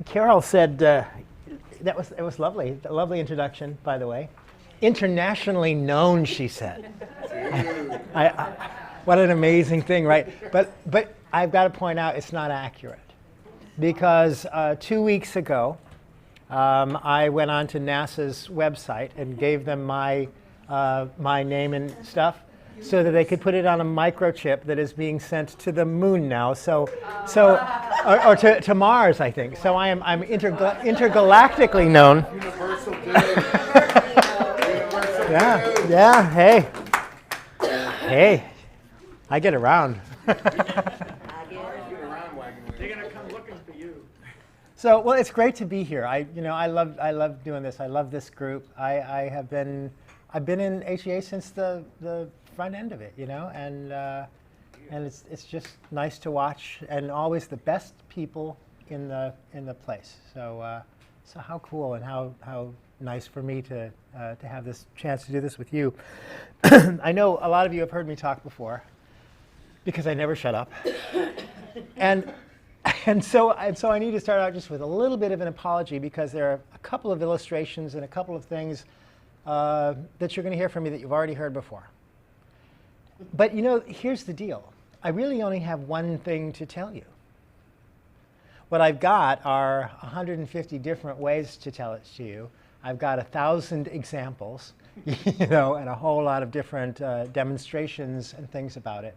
Carol said, it was lovely, a lovely introduction, by the way. Internationally known, she said. What an amazing thing, right? But I've got to point out it's not accurate. Because 2 weeks ago, I went on to NASA's website and gave them my name and stuff so that they could put it on a microchip that is being sent to the moon now. Or to Mars, I think. So I'm intergalactically known. Universal dude. Yeah, hey. Hey, I get around. They're gonna come looking for you. So, well, it's great to be here. I love doing this. I love this group. I've been in HEA since the front end of it, and it's just nice to watch, and always the best people in the place. So how cool and how nice for me to have this chance to do this with you. I know a lot of you have heard me talk before, because I never shut up, and so I need to start out just with a little bit of an apology, because there are a couple of illustrations and a couple of things that you're going to hear from me that you've already heard before. But here's the deal. I really only have one thing to tell you. What I've got are 150 different ways to tell it to you. I've got 1,000 examples, and a whole lot of different demonstrations and things about it.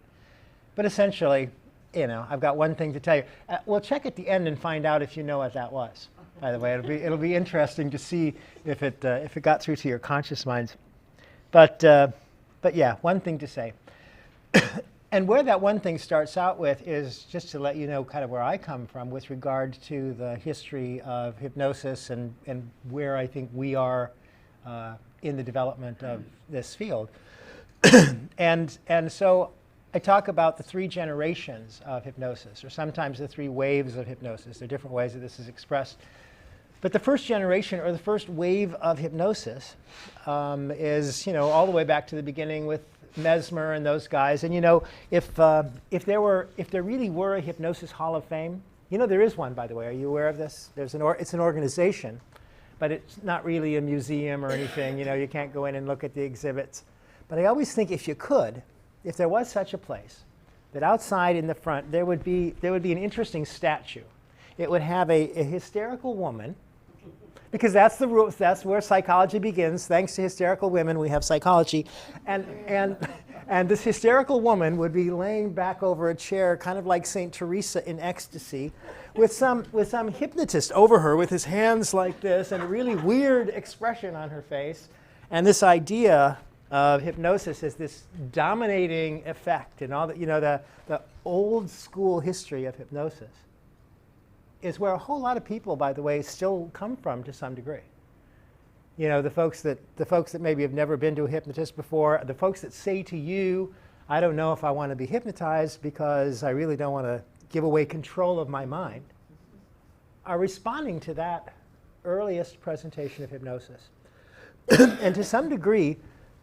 But essentially, I've got one thing to tell you. We'll check at the end and find out if you know what that was. By the way, it'll be interesting to see if it got through to your conscious minds. But yeah, one thing to say. And where that one thing starts out with is just to let you know kind of where I come from with regard to the history of hypnosis and where I think we are in the development of this field. And so I talk about the 3 generations of hypnosis, or sometimes the 3 waves of hypnosis. There are different ways that this is expressed. But the first generation, or the first wave of hypnosis, is all the way back to the beginning with Mesmer and those guys. And if there really were a Hypnosis Hall of Fame, there is one, by the way. Are you aware of this? It's an organization, but it's not really a museum or anything. You can't go in and look at the exhibits. But I always think if there was such a place, that outside in the front there would be an interesting statue. It would have a hysterical woman, because that's the rules. That's where psychology begins. Thanks to hysterical women, we have psychology, and this hysterical woman would be laying back over a chair, kind of like Saint Teresa in ecstasy, with some hypnotist over her with his hands like this and a really weird expression on her face, and this idea of hypnosis as this dominating effect, and all that, the old school history of hypnosis is where a whole lot of people, by the way, still come from to some degree. The folks that maybe have never been to a hypnotist before, the folks that say to you, I don't know if I want to be hypnotized because I really don't want to give away control of my mind, are responding to that earliest presentation of hypnosis. And to some degree,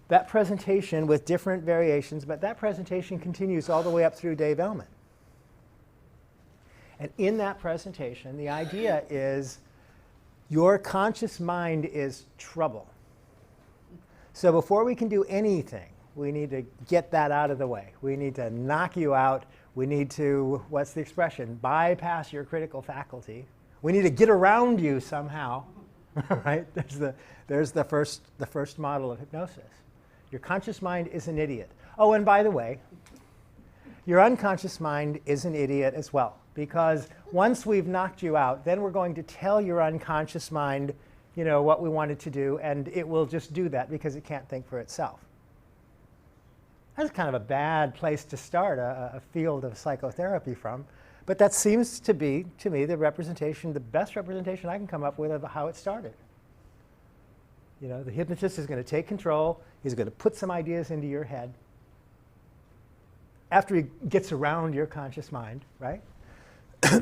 that presentation with different variations, but that presentation continues all the way up through Dave Ellman. And in that presentation, the idea is your conscious mind is trouble. So before we can do anything, we need to get that out of the way. We need to knock you out. We need to, what's the expression, bypass your critical faculty. We need to get around you somehow, right? There's the first model of hypnosis. Your conscious mind is an idiot. Oh, and by the way, your unconscious mind is an idiot as well. Because once we've knocked you out, then we're going to tell your unconscious mind, what we want it to do, and it will just do that because it can't think for itself. That's kind of a bad place to start a field of psychotherapy from, but that seems to be, to me, the best representation I can come up with of how it started. The hypnotist is going to take control. He's going to put some ideas into your head after he gets around your conscious mind, right?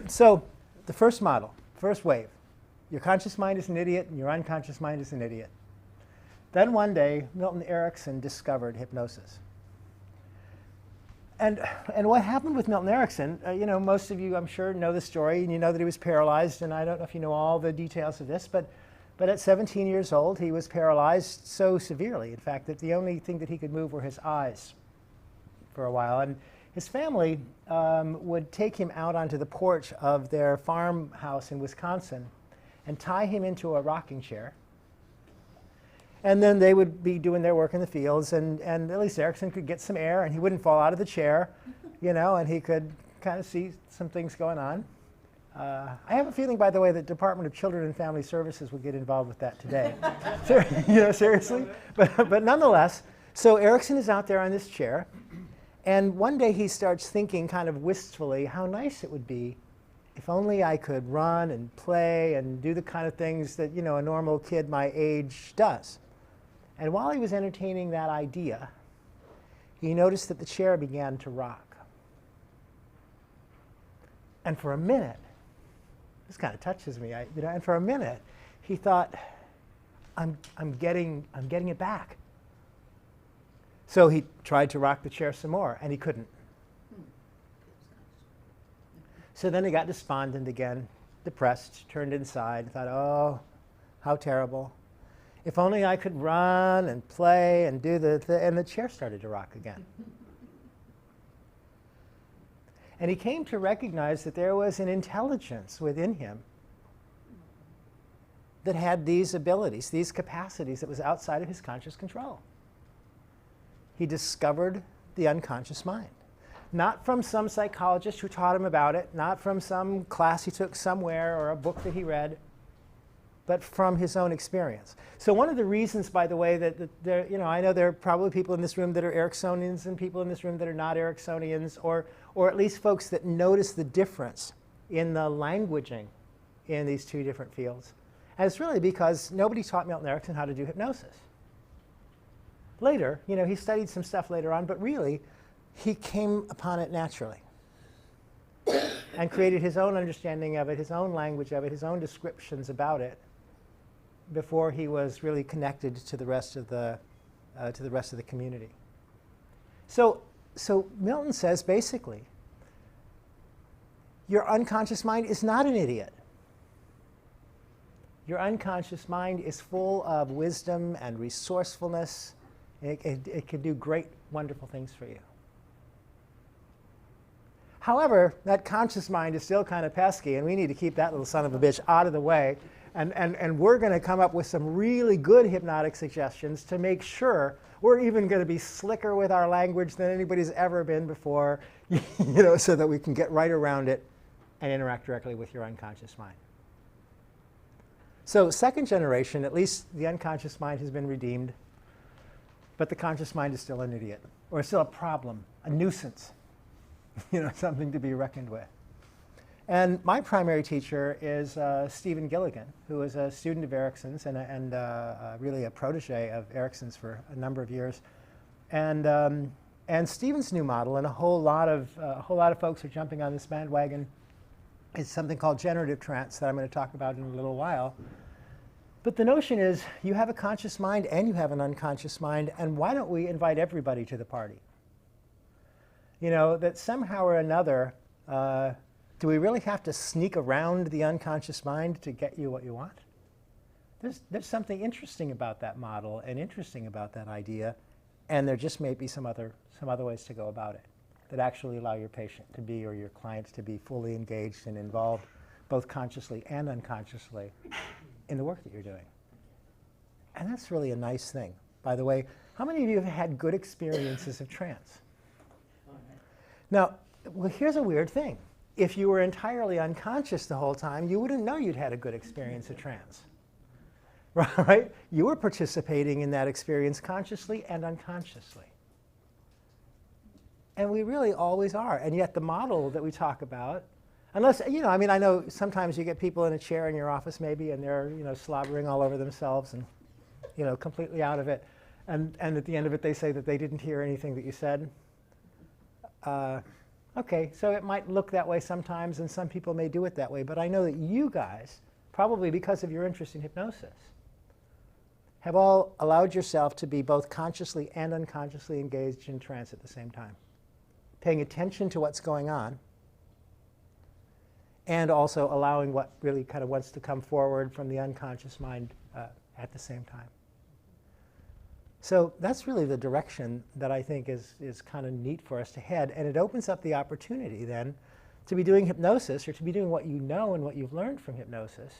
So the first model, first wave, your conscious mind is an idiot and your unconscious mind is an idiot. Then one day, Milton Erickson discovered hypnosis. And what happened with Milton Erickson, most of you, I'm sure, know the story, and you know that he was paralyzed, and I don't know if you know all the details of this, but at 17 years old, he was paralyzed so severely, in fact, that the only thing that he could move were his eyes for a while. And his family would take him out onto the porch of their farmhouse in Wisconsin and tie him into a rocking chair. And then they would be doing their work in the fields, and at least Erickson could get some air, and he wouldn't fall out of the chair, and he could kind of see some things going on. I have a feeling, by the way, that Department of Children and Family Services would get involved with that today. Seriously. But nonetheless, so Erickson is out there on this chair, and one day he starts thinking kind of wistfully how nice it would be if only I could run and play and do the kind of things that, a normal kid my age does. And while he was entertaining that idea, he noticed that the chair began to rock. And for a minute, this kind of touches me, and for a minute, he thought, I'm getting it back. So he tried to rock the chair some more, and he couldn't. So then he got despondent again, depressed, turned inside, thought, oh, how terrible. If only I could run and play and do and the chair started to rock again. And he came to recognize that there was an intelligence within him that had these abilities, these capacities that was outside of his conscious control. He discovered the unconscious mind. Not from some psychologist who taught him about it, not from some class he took somewhere or a book that he read, but from his own experience. So one of the reasons, by the way, that there, I know there are probably people in this room that are Ericksonians and people in this room that are not Ericksonians, or at least folks that notice the difference in the languaging in these two different fields. And it's really because nobody taught Milton Erickson how to do hypnosis. Later, he studied some stuff later on, but really, he came upon it naturally and created his own understanding of it, his own language of it, his own descriptions about it, before he was really connected to the rest of the community. So Milton says basically, your unconscious mind is not an idiot. Your unconscious mind is full of wisdom and resourcefulness. It can do great, wonderful things for you. However, that conscious mind is still kind of pesky, and we need to keep that little son of a bitch out of the way. And we're going to come up with some really good hypnotic suggestions to make sure we're even going to be slicker with our language than anybody's ever been before, so that we can get right around it and interact directly with your unconscious mind. So second generation, at least the unconscious mind has been redeemed, but the conscious mind is still an idiot, or still a problem, a nuisance, something to be reckoned with. And my primary teacher is Stephen Gilligan, who was a student of Erickson's and really a protege of Erickson's for a number of years. And Stephen's new model, and a whole lot of folks are jumping on this bandwagon, is something called Generative Trance that I'm going to talk about in a little while. But the notion is you have a conscious mind and you have an unconscious mind, and why don't we invite everybody to the party? That somehow or another, do we really have to sneak around the unconscious mind to get you what you want? There's something interesting about that model and interesting about that idea, and there just may be some other ways to go about it that actually allow your patient to be, or your clients to be, fully engaged and involved, both consciously and unconsciously, in the work that you're doing. And that's really a nice thing. By the way, how many of you have had good experiences of trance? Now, well, here's a weird thing. If you were entirely unconscious the whole time, you wouldn't know you'd had a good experience of trance. Right? You were participating in that experience consciously and unconsciously. And we really always are. And yet the model that we talk about, unless, I know sometimes you get people in a chair in your office maybe, and they're, slobbering all over themselves and, completely out of it. And at the end of it, they say that they didn't hear anything that you said. Okay, so it might look that way sometimes, and some people may do it that way. But I know that you guys, probably because of your interest in hypnosis, have all allowed yourself to be both consciously and unconsciously engaged in trance at the same time. paying attention to what's going on, and also allowing what really kind of wants to come forward from the unconscious mind at the same time. So that's really the direction that I think is kind of neat for us to head, and it opens up the opportunity then to be doing hypnosis, or to be doing what you know and what you've learned from hypnosis,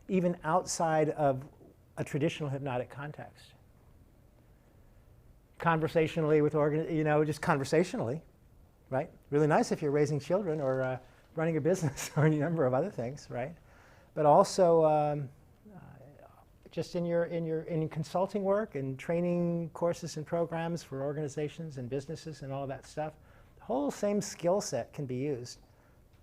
even outside of a traditional hypnotic context. Conversationally with just conversationally, right? Really nice if you're raising children or running a business or any number of other things, right? But also just in consulting work and training courses and programs for organizations and businesses and all of that stuff, the whole same skill set can be used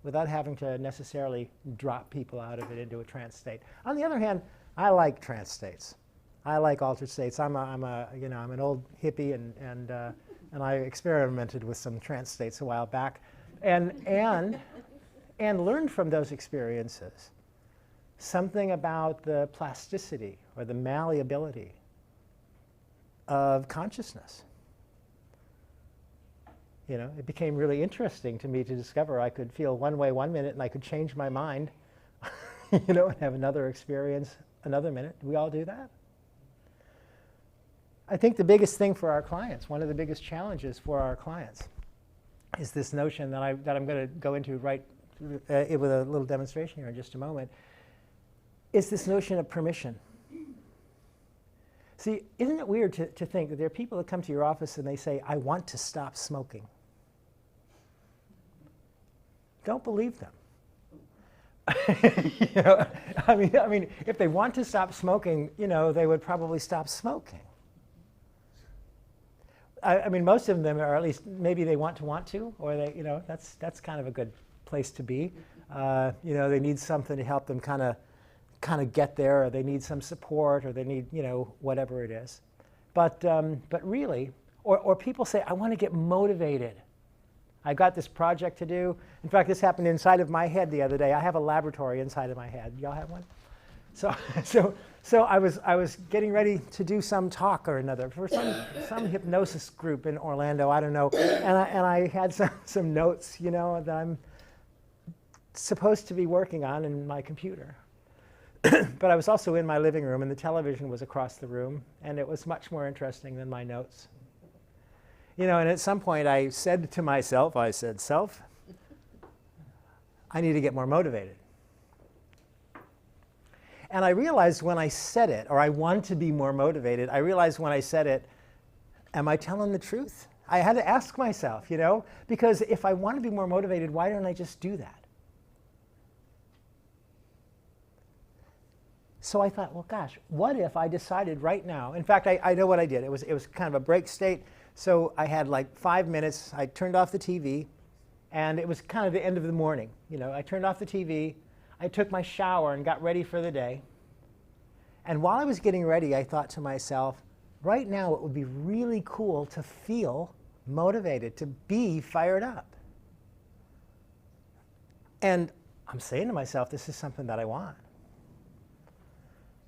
without having to necessarily drop people out of it into a trance state. On the other hand, I like trance states. I like altered states. I'm an old hippie, and I experimented with some trance states a while back, and learned from those experiences something about the plasticity or the malleability of consciousness. It became really interesting to me to discover I could feel one way one minute and I could change my mind, and have another experience another minute. Do we all do that? I think the biggest thing for our clients, one of the biggest challenges for our clients, is this notion that I'm going to go into right with a little demonstration here in just a moment, is this notion of permission. See, isn't it weird to think that there are people that come to your office and they say, I want to stop smoking? Don't believe them. I mean, if they want to stop smoking, they would probably stop smoking. I mean, most of them are, at least maybe they want to, or they, that's kind of a good place to be. They need something to help them kind of get there, or they need some support, or they need, whatever it is. But really, or people say, I want to get motivated. I got this project to do. In fact, this happened inside of my head the other day. I have a laboratory inside of my head. Y'all have one? So I was getting ready to do some talk or another for some hypnosis group in Orlando. I don't know, and I had some notes, that I'm supposed to be working on in my computer. But I was also in my living room, and the television was across the room, and it was much more interesting than my notes. And at some point I said to myself, self, I need to get more motivated. And I realized when I said it, or I want to be more motivated, I realized when I said it, am I telling the truth? I had to ask myself, because if I want to be more motivated, why don't I just do that? So I thought, well, gosh, what if I decided right now? In fact, I know what I did. It was kind of a break state. So I had like 5 minutes. I turned off the TV, and it was kind of the end of the morning. I turned off the TV. I took my shower and got ready for the day. And while I was getting ready, I thought to myself, right now it would be really cool to feel motivated, to be fired up. And I'm saying to myself, this is something that I want.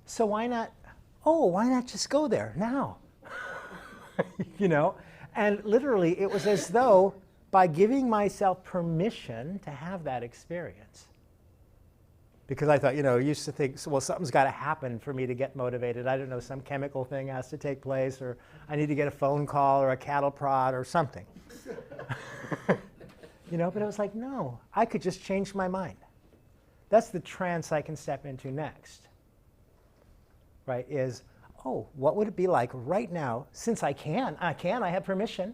So why not just go there now? And literally it was as though by giving myself permission to have that experience. Because I thought, I used to think, well, something's got to happen for me to get motivated. I don't know, some chemical thing has to take place, or I need to get a phone call or a cattle prod or something. But it was like, no, I could just change my mind. That's the trance I can step into next. Right, is, what would it be like right now, since I have permission,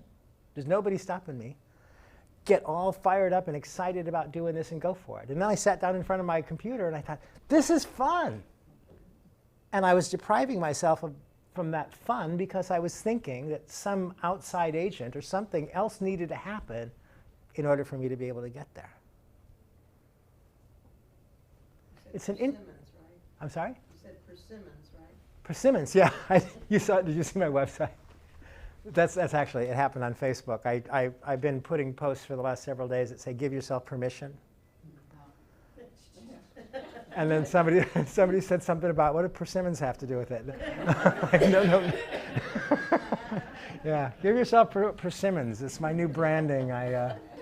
there's nobody stopping me, get all fired up and excited about doing this and go for it. And then I sat down in front of my computer and I thought, this is fun. And I was depriving myself from that fun because I was thinking that some outside agent or something else needed to happen in order for me to be able to get there. It's an persimmons, right? I'm sorry? You said persimmons, right? Persimmons, yeah. Did you see my website? That's actually, it happened on Facebook. I've been putting posts for the last several days that say, give yourself permission. And then somebody said something about, what do persimmons have to do with it? Like, no. Yeah, give yourself persimmons. It's my new branding.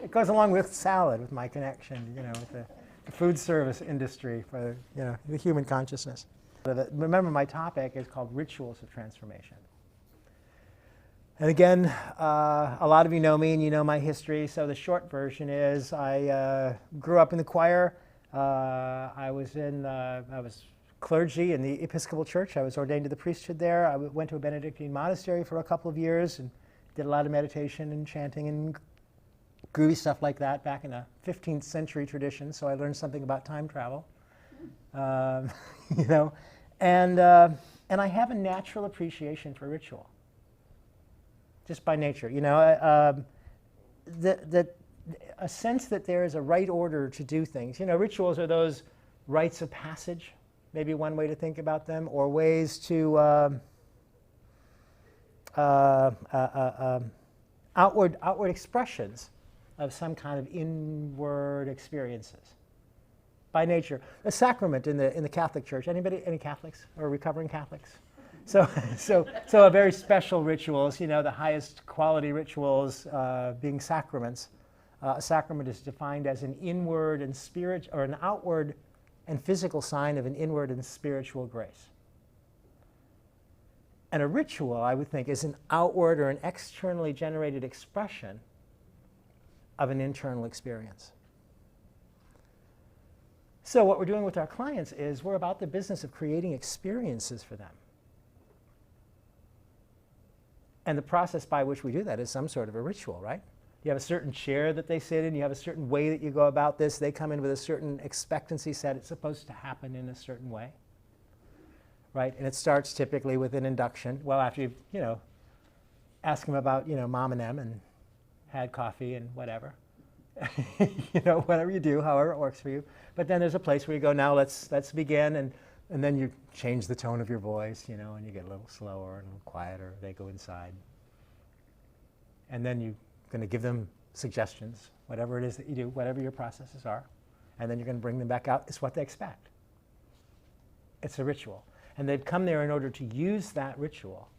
It goes along with salad, with my connection, with the food service industry for, the human consciousness. Remember, my topic is called Rituals of Transformation. And again, a lot of you know me and you know my history, so the short version is I grew up in the choir. I was clergy in the Episcopal Church. I was ordained to the priesthood there. I went to a Benedictine monastery for a couple of years and did a lot of meditation and chanting and groovy stuff like that back in a 15th century tradition, so I learned something about time travel. And I have a natural appreciation for ritual, just by nature. A sense that there is a right order to do things. Rituals are those rites of passage, maybe one way to think about them, or ways to outward expressions of some kind of inward experiences. By nature, a sacrament in the Catholic Church. Any Catholics or recovering Catholics? So a very special rituals. The highest quality rituals being sacraments. A sacrament is defined as an inward and an outward and physical sign of an inward and spiritual grace. And a ritual, I would think, is an outward or an externally generated expression of an internal experience. So what we're doing with our clients is we're about the business of creating experiences for them. And the process by which we do that is some sort of a ritual, right? You have a certain chair that they sit in, you have a certain way that you go about this, they come in with a certain expectancy set, it's supposed to happen in a certain way, right? And it starts typically with an induction. Well, after you, ask them about, mom and them and had coffee and whatever. Whatever you do, however it works for you. But then there's a place where you go, now let's begin, and then you change the tone of your voice, and you get a little slower and a little quieter. They go inside. And then you're going to give them suggestions, whatever it is that you do, whatever your processes are. And then you're going to bring them back out. It's what they expect. It's a ritual. And they've come there in order to use that ritual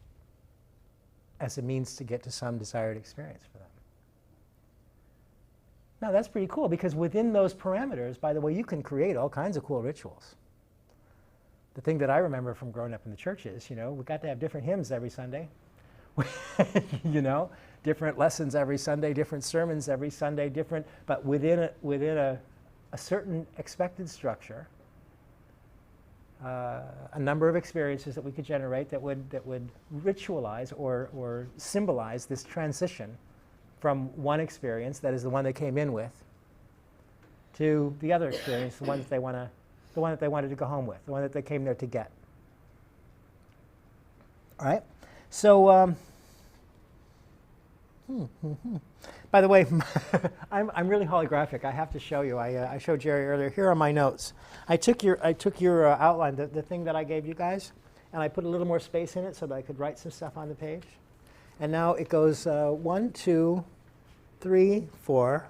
as a means to get to some desired experience for them. Now, that's pretty cool, because within those parameters, by the way, you can create all kinds of cool rituals. The thing that I remember from growing up in the church is, we got to have different hymns every Sunday. Different lessons every Sunday, different sermons every Sunday, but within a certain expected structure, a number of experiences that we could generate that would ritualize or symbolize this transition from one experience, that is the one they came in with, to the other experience, the one that they wanted to go home with, the one that they came there to get. All right. So, by the way, I'm really holographic. I have to show you. I showed Jerry earlier. Here are my notes. I took your outline, the thing that I gave you guys, and I put a little more space in it so that I could write some stuff on the page. And now it goes 1, 2, 3, 4.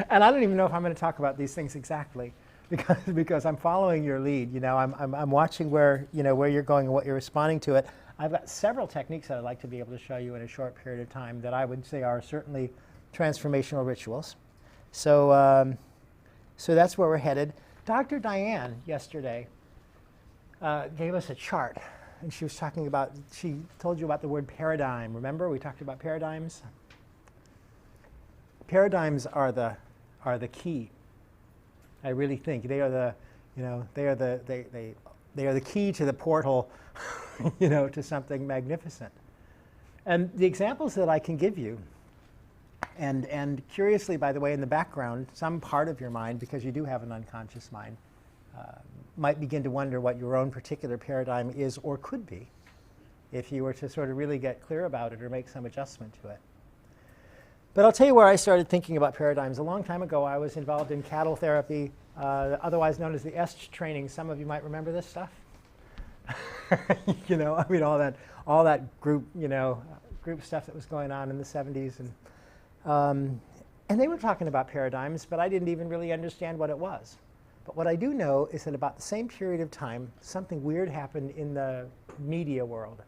And I don't even know if I'm going to talk about these things exactly, because I'm following your lead. I'm watching where you're going and what you're responding to it. I've got several techniques that I'd like to be able to show you in a short period of time that I would say are certainly transformational rituals. So that's where we're headed. Dr. Diane yesterday gave us a chart. And she told you about the word paradigm. Remember, we talked about paradigms? Paradigms are the key. I really think they are the key to the portal, to something magnificent. And the examples that I can give you, and curiously, by the way, in the background, some part of your mind, because you do have an unconscious mind, might begin to wonder what your own particular paradigm is or could be if you were to sort of really get clear about it or make some adjustment to it. But I'll tell you where I started thinking about paradigms. A long time ago, I was involved in cattle therapy, otherwise known as the EST training. Some of you might remember this stuff. All that group stuff that was going on in the 70s. And they were talking about paradigms, but I didn't even really understand what it was. But what I do know is that about the same period of time, something weird happened in the media world,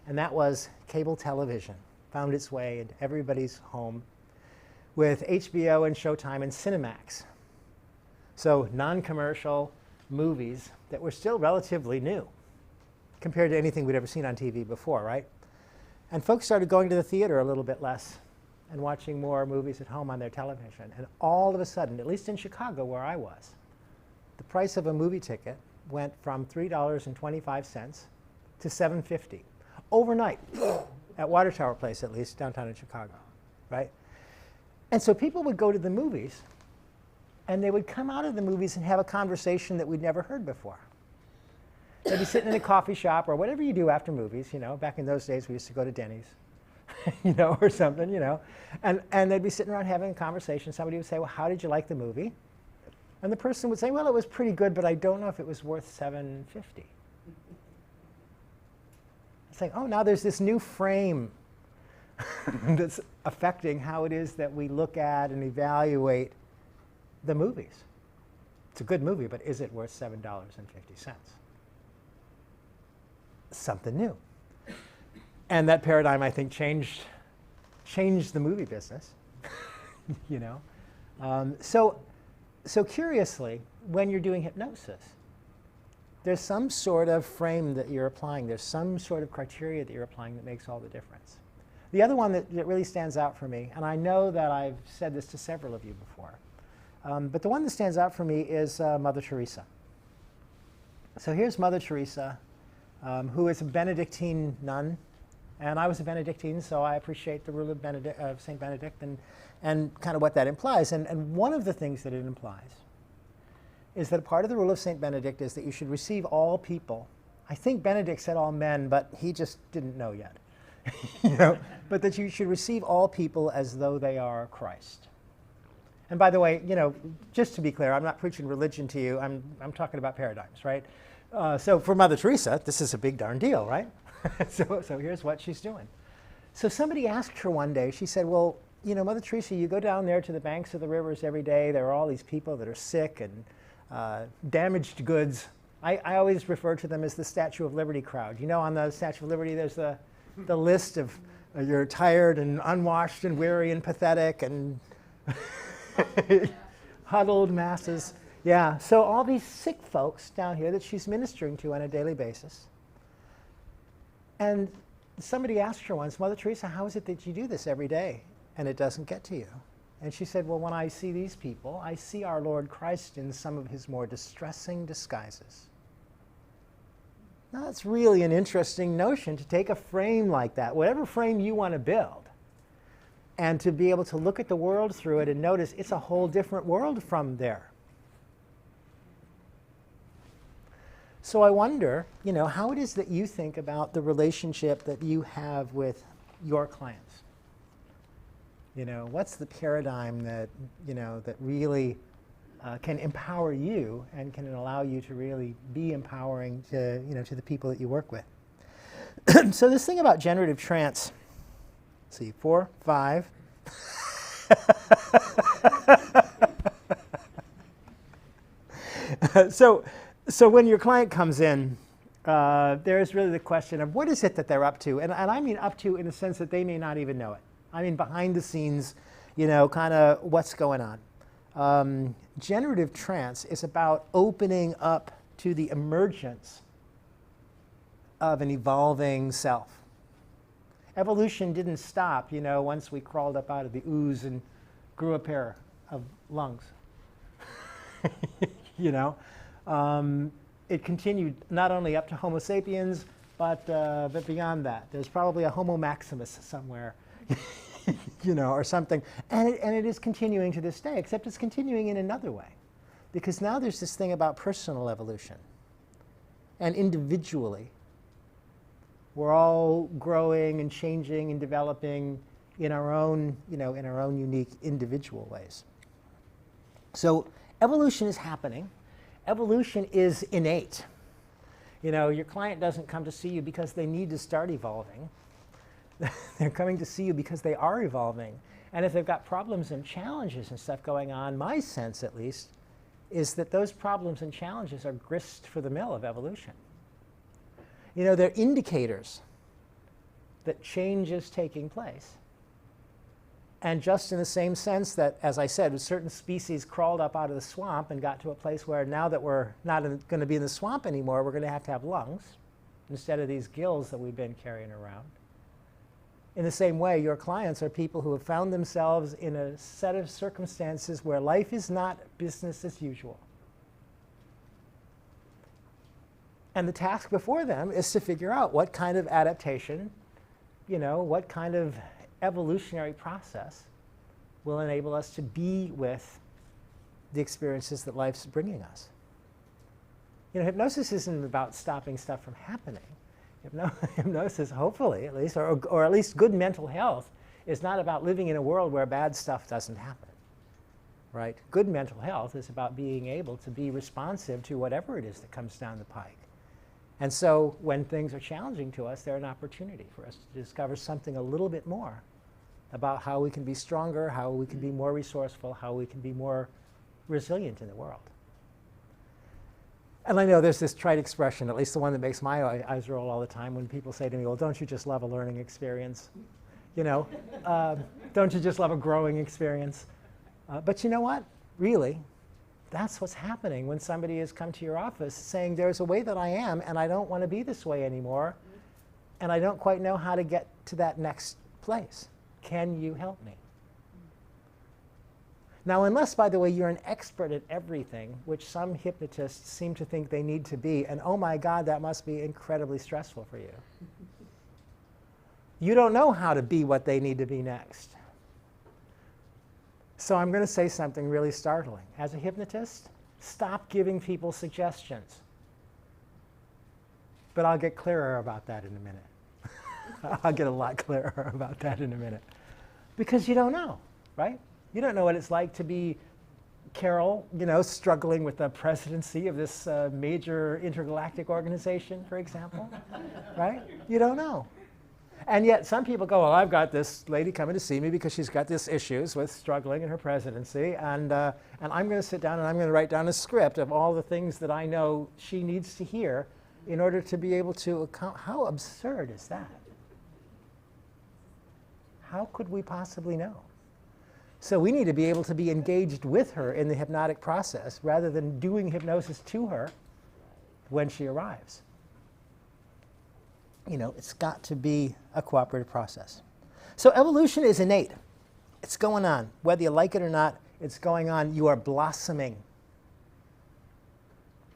and that was cable television. found its way into everybody's home with HBO and Showtime and Cinemax. So non-commercial movies that were still relatively new compared to anything we'd ever seen on TV before, right? And folks started going to the theater a little bit less and watching more movies at home on their television. And all of a sudden, at least in Chicago where I was, the price of a movie ticket went from $3.25 to $7.50 overnight at Water Tower Place, at least downtown in Chicago, right? And so people would go to the movies and they would come out of the movies and have a conversation that we'd never heard before. They'd be sitting in a coffee shop or whatever you do after movies, you know, back in those days we used to go to Denny's, you know, or something, you know, and they'd be sitting around having a conversation. Somebody would say, well, how did you like the movie? And the person would say, well, it was pretty good, but I don't know if it was worth $7.50. It's like, oh, now there's this new frame that's affecting how it is that we look at and evaluate the movies. It's a good movie, but is it worth $7.50? Something new. And that paradigm, I think, changed the movie business. You know, so curiously, when you're doing hypnosis, there's some sort of frame that you're applying. There's some sort of criteria that you're applying that makes all the difference. The other one that really stands out for me, and I know that I've said this to several of you before, but the one that stands out for me is Mother Teresa. So here's Mother Teresa, who is a Benedictine nun. And I was a Benedictine, so I appreciate the rule of St. Benedict and kind of what that implies. And one of the things that it implies is that part of the rule of St. Benedict is that you should receive all people. I think Benedict said all men, but he just didn't know yet. You know? But that you should receive all people as though they are Christ. And by the way, you know, just to be clear, I'm not preaching religion to you. I'm talking about paradigms, right? So for Mother Teresa, this is a big darn deal, right? So here's what she's doing. So somebody asked her one day, she said, well, you know, Mother Teresa, you go down there to the banks of the rivers every day. There are all these people that are sick and damaged goods. I always refer to them as the Statue of Liberty crowd. You know, on the Statue of Liberty, there's the list of you're tired and unwashed and weary and pathetic and huddled masses. Yeah, so all these sick folks down here that she's ministering to on a daily basis. And somebody asked her once, Mother Teresa, how is it that you do this every day and it doesn't get to you? And she said, well, when I see these people, I see our Lord Christ in some of his more distressing disguises. Now, that's really an interesting notion to take a frame like that, whatever frame you want to build, and to be able to look at the world through it and notice it's a whole different world from there. So I wonder, you know, how it is that you think about the relationship that you have with your clients. You know, what's the paradigm that, you know, that really can empower you and can allow you to really be empowering to, you know, to the people that you work with. So this thing about generative trance, let's see, 4, 5. So when your client comes in, there's really the question of what is it that they're up to? And I mean up to in the sense that they may not even know it. I mean behind the scenes, you know, kind of what's going on. Generative trance is about opening up to the emergence of an evolving self. Evolution didn't stop, you know, once we crawled up out of the ooze and grew a pair of lungs. You know? It continued not only up to Homo sapiens, but beyond that. There's probably a Homo maximus somewhere, you know, or something. And it is continuing to this day, except it's continuing in another way. Because now there's this thing about personal evolution. And individually, we're all growing and changing and developing in our own, you know, in our own unique individual ways. So evolution is happening. Evolution is innate. You know, your client doesn't come to see you because they need to start evolving. They're coming to see you because they are evolving. And if they've got problems and challenges and stuff going on, my sense at least, is that those problems and challenges are grist for the mill of evolution. You know, they're indicators that change is taking place. And just in the same sense that, as I said, certain species crawled up out of the swamp and got to a place where now that we're not going to be in the swamp anymore, we're going to have lungs instead of these gills that we've been carrying around. In the same way, your clients are people who have found themselves in a set of circumstances where life is not business as usual. And the task before them is to figure out what kind of adaptation, what kind of evolutionary process will enable us to be with the experiences that life's bringing us. Hypnosis isn't about stopping stuff from happening. Hypnosis, hopefully at least, or at least good mental health, is not about living in a world where bad stuff doesn't happen, right? Good mental health is about being able to be responsive to whatever it is that comes down the pike. And so when things are challenging to us, they're an opportunity for us to discover something a little bit more about how we can be stronger, how we can be more resourceful, how we can be more resilient in the world. And I know there's this trite expression, at least the one that makes my eyes roll all the time, when people say to me, well, don't you just love a learning experience? Don't you just love a growing experience? But you know what? Really, that's what's happening when somebody has come to your office saying, there's a way that I am, and I don't want to be this way anymore, and I don't quite know how to get to that next place. Can you help me? Now, unless, by the way, you're an expert at everything, which some hypnotists seem to think they need to be, and oh my God, that must be incredibly stressful for you. You don't know how to be what they need to be next. So I'm going to say something really startling. As a hypnotist, stop giving people suggestions. But I'll get clearer about that in a minute. I'll get a lot clearer about that in a minute. Because you don't know, right? You don't know what it's like to be Carol, struggling with the presidency of this major intergalactic organization, for example, right? You don't know. And yet some people go, well, I've got this lady coming to see me because she's got these issues with struggling in her presidency, and I'm going to sit down and I'm going to write down a script of all the things that I know she needs to hear in order to be able to account. How absurd is that? How could we possibly know? So we need to be able to be engaged with her in the hypnotic process rather than doing hypnosis to her when she arrives. It's got to be a cooperative process. So evolution is innate. It's going on. Whether you like it or not, it's going on. You are blossoming.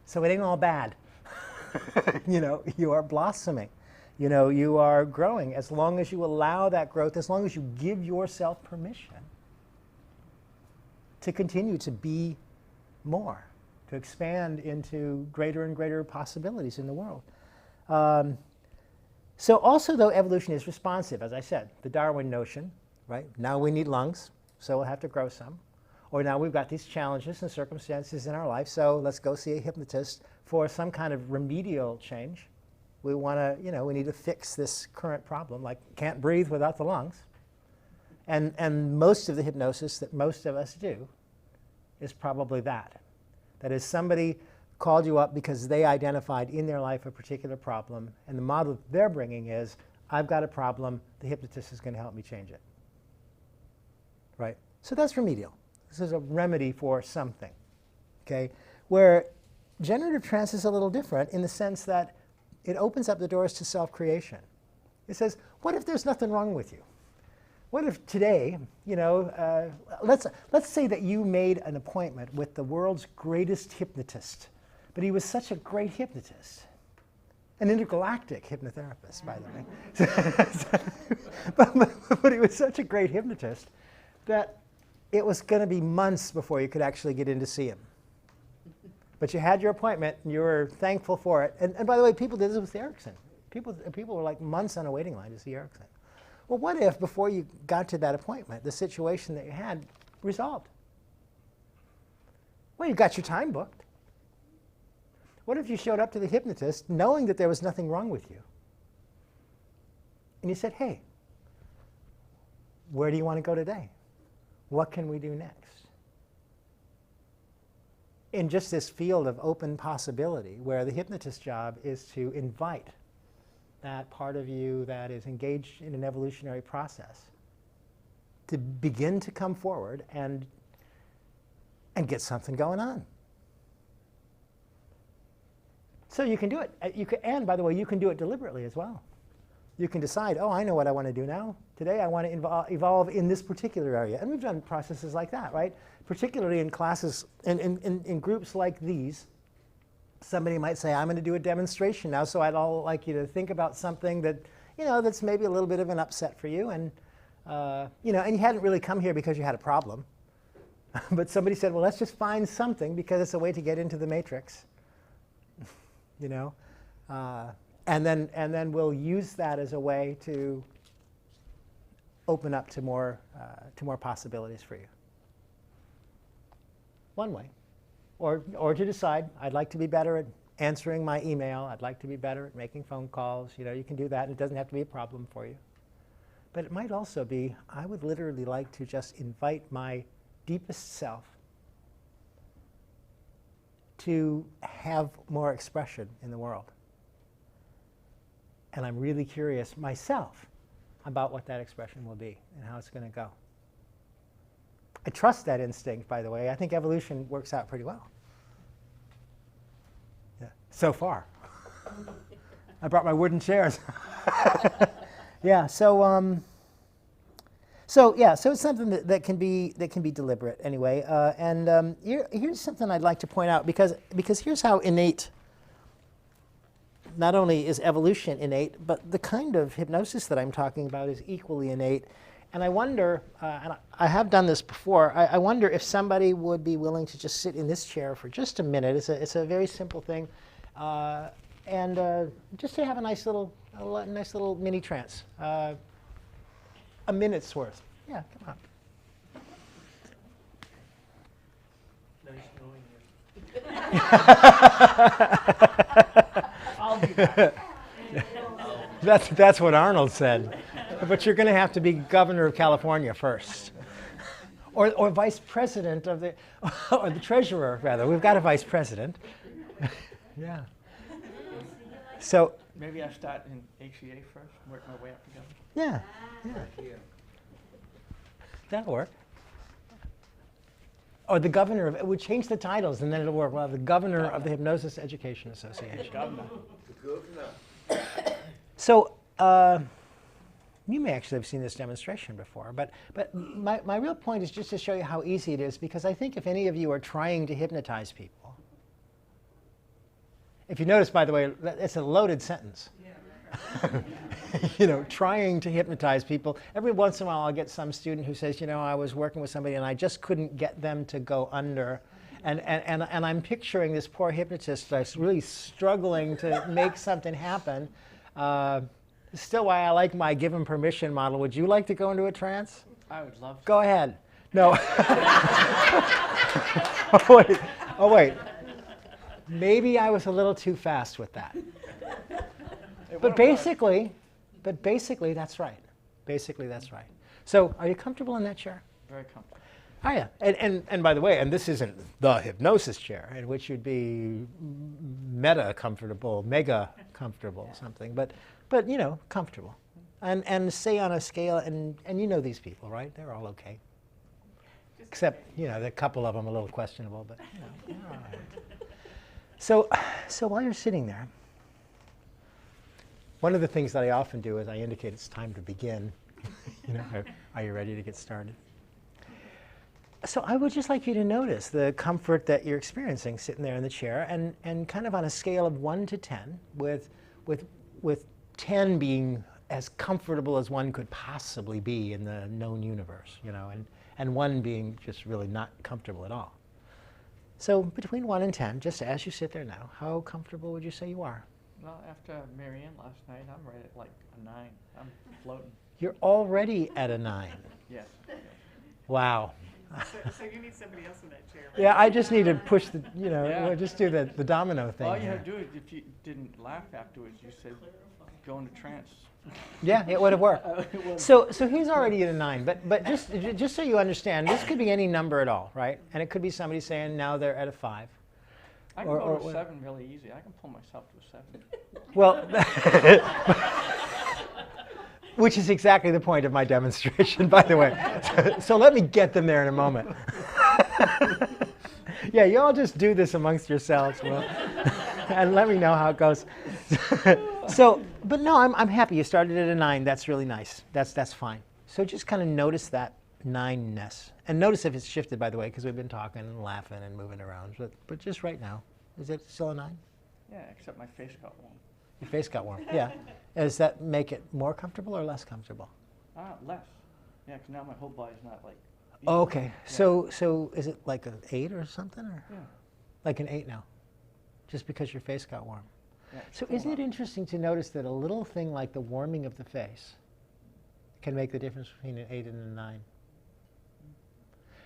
So it ain't all bad. You are blossoming. You are growing. As long as you allow that growth, as long as you give yourself permission to continue to be more, to expand into greater and greater possibilities in the world. So also, though, evolution is responsive, as I said, the Darwin notion, right? Now we need lungs, so we'll have to grow some. Or now we've got these challenges and circumstances in our life, so let's go see a hypnotist for some kind of remedial change. We want to, we need to fix this current problem, like can't breathe without the lungs. And most of the hypnosis that most of us do is probably that. That is, somebody called you up because they identified in their life a particular problem, and the model that they're bringing is, I've got a problem, the hypnotist is going to help me change it. Right? So that's remedial. This is a remedy for something. Okay? Where generative trance is a little different in the sense that it opens up the doors to self-creation. It says, what if there's nothing wrong with you? What if today, let's say that you made an appointment with the world's greatest hypnotist, but he was such a great hypnotist, an intergalactic hypnotherapist, by the way. but he was such a great hypnotist that it was going to be months before you could actually get in to see him. But you had your appointment, and you were thankful for it. And by the way, people did this with Erickson. People were like months on a waiting line to see Erickson. Well, what if before you got to that appointment, the situation that you had resolved? Well, you got your time booked. What if you showed up to the hypnotist knowing that there was nothing wrong with you? And you said, hey, where do you want to go today? What can we do next? In just this field of open possibility where the hypnotist's job is to invite that part of you that is engaged in an evolutionary process to begin to come forward and get something going on. So you can do it. And by the way, you can do it deliberately as well. You can decide, oh, I know what I want to do now. Today I want to evolve in this particular area. And we've done processes like that, right? Particularly in classes, in groups like these. Somebody might say, I'm going to do a demonstration now, so I'd all like you to think about something that, that's maybe a little bit of an upset for you. And, and you hadn't really come here because you had a problem. But somebody said, well, let's just find something because it's a way to get into the matrix. And then we'll use that as a way to open up to more possibilities for you. One way. Or to decide, I'd like to be better at answering my email. I'd like to be better at making phone calls. You can do that. It doesn't have to be a problem for you. But it might also be, I would literally like to just invite my deepest self to have more expression in the world. And I'm really curious myself about what that expression will be and how it's going to go. I trust that instinct, by the way. I think evolution works out pretty well. Yeah. So far. I brought my wooden chairs. Yeah, so it's something that can be deliberate anyway. Here's something I'd like to point out because here's how innate. Not only is evolution innate, but the kind of hypnosis that I'm talking about is equally innate. And I wonder, and I have done this before, I wonder if somebody would be willing to just sit in this chair for just a minute. It's a very simple thing. And just to have a nice little mini trance. A minute's worth. Yeah, come on. Nice knowing you. I'll be back. That's what Arnold said. But you're going to have to be governor of California first. Or vice president of or the treasurer, rather. We've got a vice president. Yeah. So. Maybe I start in HCA first, work my way up together. Yeah. That'll work. Or the governor of, it would change the titles and then it'll work. Well, the governor of the Hypnosis Education Association. Governor. So, you may actually have seen this demonstration before, but my real point is just to show you how easy it is, because I think if any of you are trying to hypnotize people, if you notice, by the way, it's a loaded sentence. Trying to hypnotize people. Every once in a while I'll get some student who says, I was working with somebody and I just couldn't get them to go under. And I'm picturing this poor hypnotist that's really struggling to make something happen. Still why I like my give him permission model. Would you like to go into a trance? I would love to. Go ahead. No. Oh, wait. Maybe I was a little too fast with that. But basically, that's right. Basically, that's right. So, are you comfortable in that chair? Very comfortable. Oh, yeah. And by the way, and this isn't the hypnosis chair, in which you'd be mega comfortable, something, but comfortable. And say on a scale, and these people, right? They're all okay. Except, a couple of them a little questionable, but, they're all right. So while you're sitting there, one of the things that I often do is I indicate it's time to begin. Are you ready to get started? So I would just like you to notice the comfort that you're experiencing sitting there in the chair, and kind of on a scale of 1 to 10, with 10 being as comfortable as one could possibly be in the known universe, and 1 being just really not comfortable at all. So between 1 and 10, just as you sit there now, how comfortable would you say you are? Well, after Marianne last night, I'm right at like a 9. I'm floating. You're already at a 9. Yes. Wow. So you need somebody else in that chair. Right? Yeah, I just need to push the, Yeah. just do the domino thing. All you here. had to do is, if you didn't laugh afterwards, you said, go into trance. Yeah, it would have worked. So he's already at a 9, but just so you understand, this could be any number at all, right? And it could be somebody saying now they're at a 5. I can Or- go or to a what? 7 really easy. I can pull myself to a 7. Well, which is exactly the point of my demonstration, by the way. So let me get them there in a moment. Yeah, you all just do this amongst yourselves, and let me know how it goes. So, but no, I'm happy. You started at a 9. That's really nice. That's fine. So just kind of notice that 9-ness. And notice if it's shifted, by the way, because we've been talking and laughing and moving around. But just right now, is it still a 9? Yeah, except my face got warm. Your face got warm. Yeah. Does that make it more comfortable or less comfortable? Less. Yeah, because now my whole body's not like. Oh, okay. Yeah. So is it like an 8 or something, or Yeah. like an 8 now? Just because your face got warm. Yeah, it's So cool isn't it now. interesting to notice that a little thing like the warming of the face can make the difference between an 8 and a 9?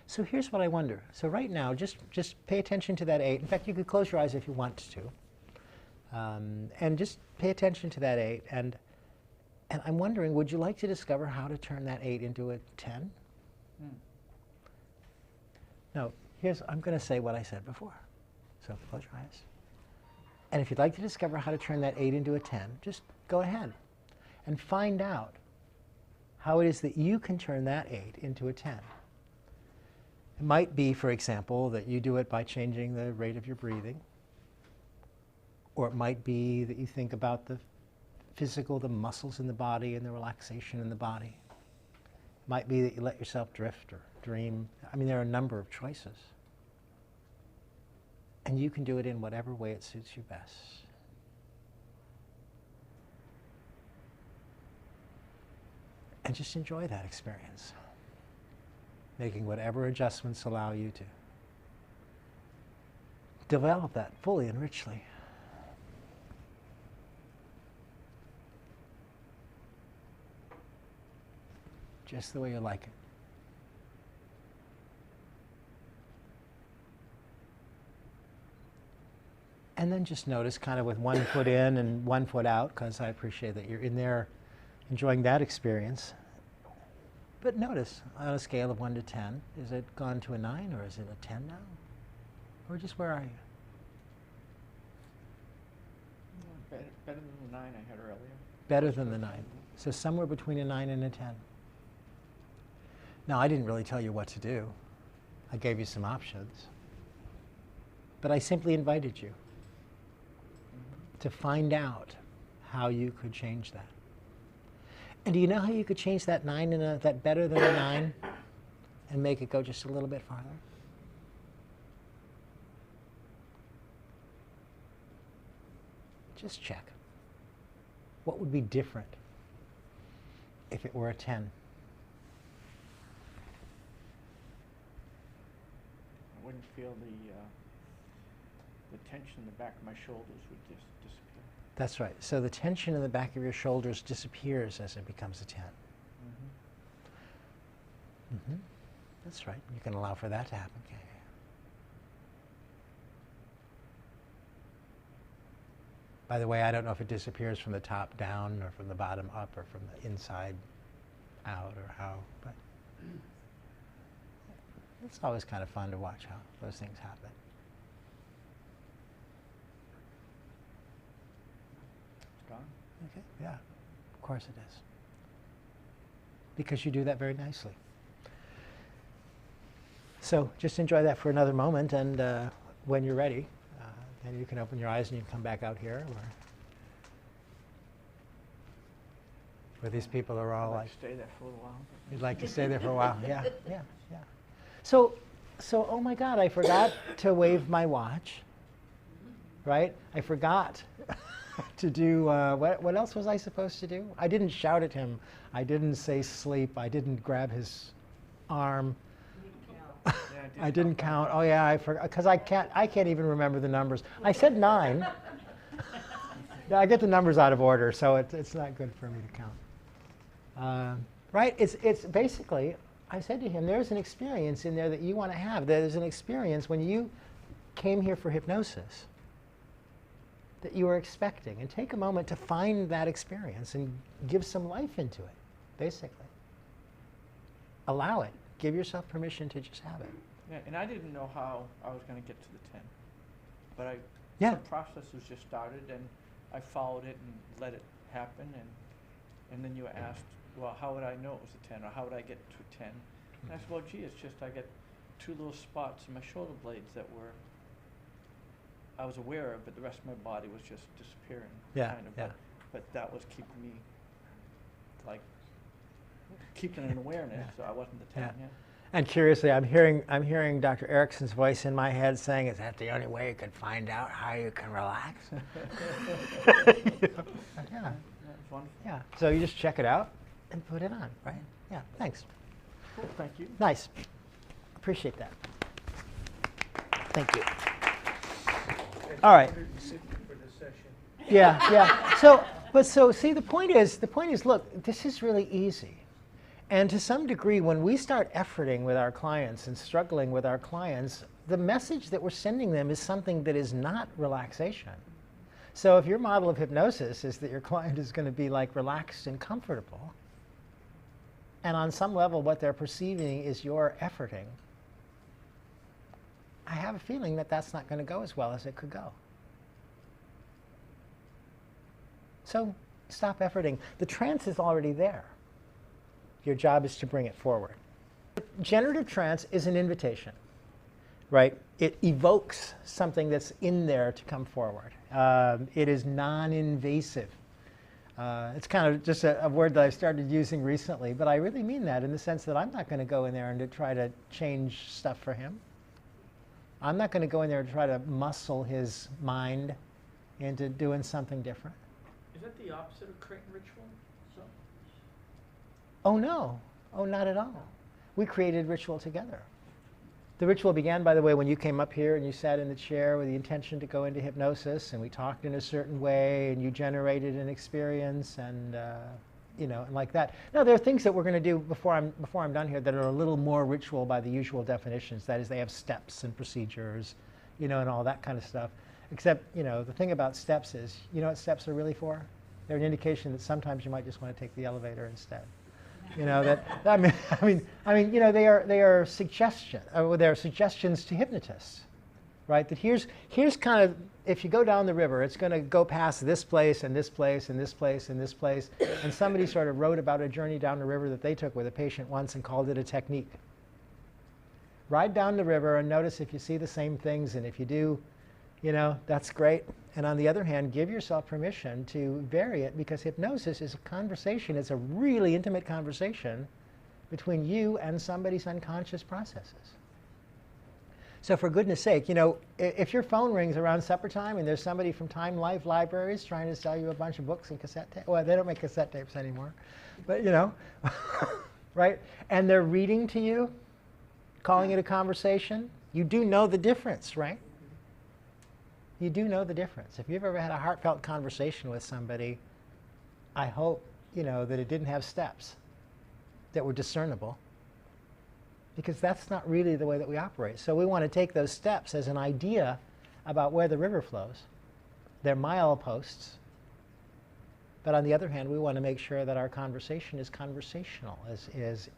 So here's what I wonder. So right now, just pay attention to that 8. In fact, you could close your eyes if you want to. And just pay attention to that 8. And I'm wondering, would you like to discover how to turn that 8 into a 10? No, I'm going to say what I said before. So close your eyes. And if you'd like to discover how to turn that 8 into a 10, just go ahead and find out how it is that you can turn that 8 into a 10. It might be, for example, that you do it by changing the rate of your breathing. Or it might be that you think about the muscles in the body and the relaxation in the body. It might be that you let yourself drift or dream. I mean, there are a number of choices. And you can do it in whatever way it suits you best. And just enjoy that experience, making whatever adjustments allow you to develop that fully and richly. Just the way you like it. And then just notice kind of with one foot in and one foot out, because I appreciate that you're in there enjoying that experience. But notice on a scale of 1 to 10, is it gone to a 9 or is it a 10 now? Or just where are you? Better than the 9 I had earlier. Better than the 9. So somewhere between a 9 and a 10. Now, I didn't really tell you what to do. I gave you some options. But I simply invited you to find out how you could change that. And do you know how you could change that 9 and that better than a 9 and make it go just a little bit farther? Just check. What would be different if it were a 10? I wouldn't feel the tension in the back of my shoulders would just disappear. That's right. So the tension in the back of your shoulders disappears as it becomes a 10. That's right. You can allow for that to happen, can't you? By the way, I don't know if it disappears from the top down or from the bottom up or from the inside out or how, but it's always kind of fun to watch how those things happen. It's gone. Okay, yeah, of course it is. Because you do that very nicely. So just enjoy that for another moment, and when you're ready, then you can open your eyes and you can come back out here, where these people are all I'd like, to stay there for a little while. you'd like to stay there for a while. Yeah. So, oh my God, I forgot to wave my watch, right? I forgot to do, what else was I supposed to do? I didn't shout at him. I didn't say sleep. I didn't grab his arm. Yeah, I didn't count. Oh yeah, I forgot, because I can't even remember the numbers. I said 9. Yeah, I get the numbers out of order, so it's not good for me to count. Right? It's basically, I said to him, there's an experience in there that you want to have. There's an experience when you came here for hypnosis that you were expecting. And take a moment to find that experience and give some life into it, basically. Allow it. Give yourself permission to just have it. Yeah, and I didn't know how I was going to get to the 10. but Yeah. some process was just started, and I followed it and let it happen, and then you asked, well, how would I know it was a 10, or how would I get to a 10? And I said, well, gee, it's just I get 2 little spots in my shoulder blades that I was aware of, but the rest of my body was just disappearing. Yeah, kind of. yeah. But that was keeping me, like, keeping an awareness, so I wasn't the 10, Yeah. yeah. And curiously, I'm hearing Dr. Erickson's voice in my head saying, "Is that the only way you can find out how you can relax?" Yeah. Yeah, it's wonderful. Yeah. So you just check it out and put it on, right? Yeah. Thanks. Cool, thank you. Nice. Appreciate that. Thank you. All right. For this session. Yeah, yeah. So see, the point is, look, this is really easy. And to some degree, when we start efforting with our clients and struggling with our clients, the message that we're sending them is something that is not relaxation. So if your model of hypnosis is that your client is going to be like relaxed and comfortable, and on some level what they're perceiving is your efforting, I have a feeling that that's not going to go as well as it could go. So stop efforting. The trance is already there. Your job is to bring it forward. Generative trance is an invitation, right? It evokes something that's in there to come forward. It is non-invasive. It's kind of just a word that I started using recently, but I really mean that in the sense that I'm not going to go in there and to try to change stuff for him. I'm not going to go in there to try to muscle his mind into doing something different. Is that the opposite of creating ritual? So? Oh, no. Oh, not at all. We created ritual together. The ritual began, by the way, when you came up here and you sat in the chair with the intention to go into hypnosis, and we talked in a certain way, and you generated an experience, and and like that. Now, there are things that we're going to do before I'm done here that are a little more ritual by the usual definitions. That is, they have steps and procedures, and all that kind of stuff. Except, the thing about steps is, what steps are really for? They're an indication that sometimes you might just want to take the elevator instead. They are suggestion. They are suggestions to hypnotists, right? That here's kind of, if you go down the river, it's going to go past this place and this place and this place and this place. And somebody sort of wrote about a journey down the river that they took with a patient once and called it a technique. Ride down the river and notice if you see the same things, and if you do, that's great. And on the other hand, give yourself permission to vary it, because hypnosis is a conversation. It's a really intimate conversation between you and somebody's unconscious processes. So for goodness sake, if your phone rings around supper time and there's somebody from Time Life Libraries trying to sell you a bunch of books and cassette tapes, well, they don't make cassette tapes anymore, but right? And they're reading to you, calling it a conversation, you do know the difference, right? You do know the difference. If you've ever had a heartfelt conversation with somebody, I hope, that it didn't have steps that were discernible, because that's not really the way that we operate. So we want to take those steps as an idea about where the river flows. They're mileposts. But on the other hand, we want to make sure that our conversation is conversational, is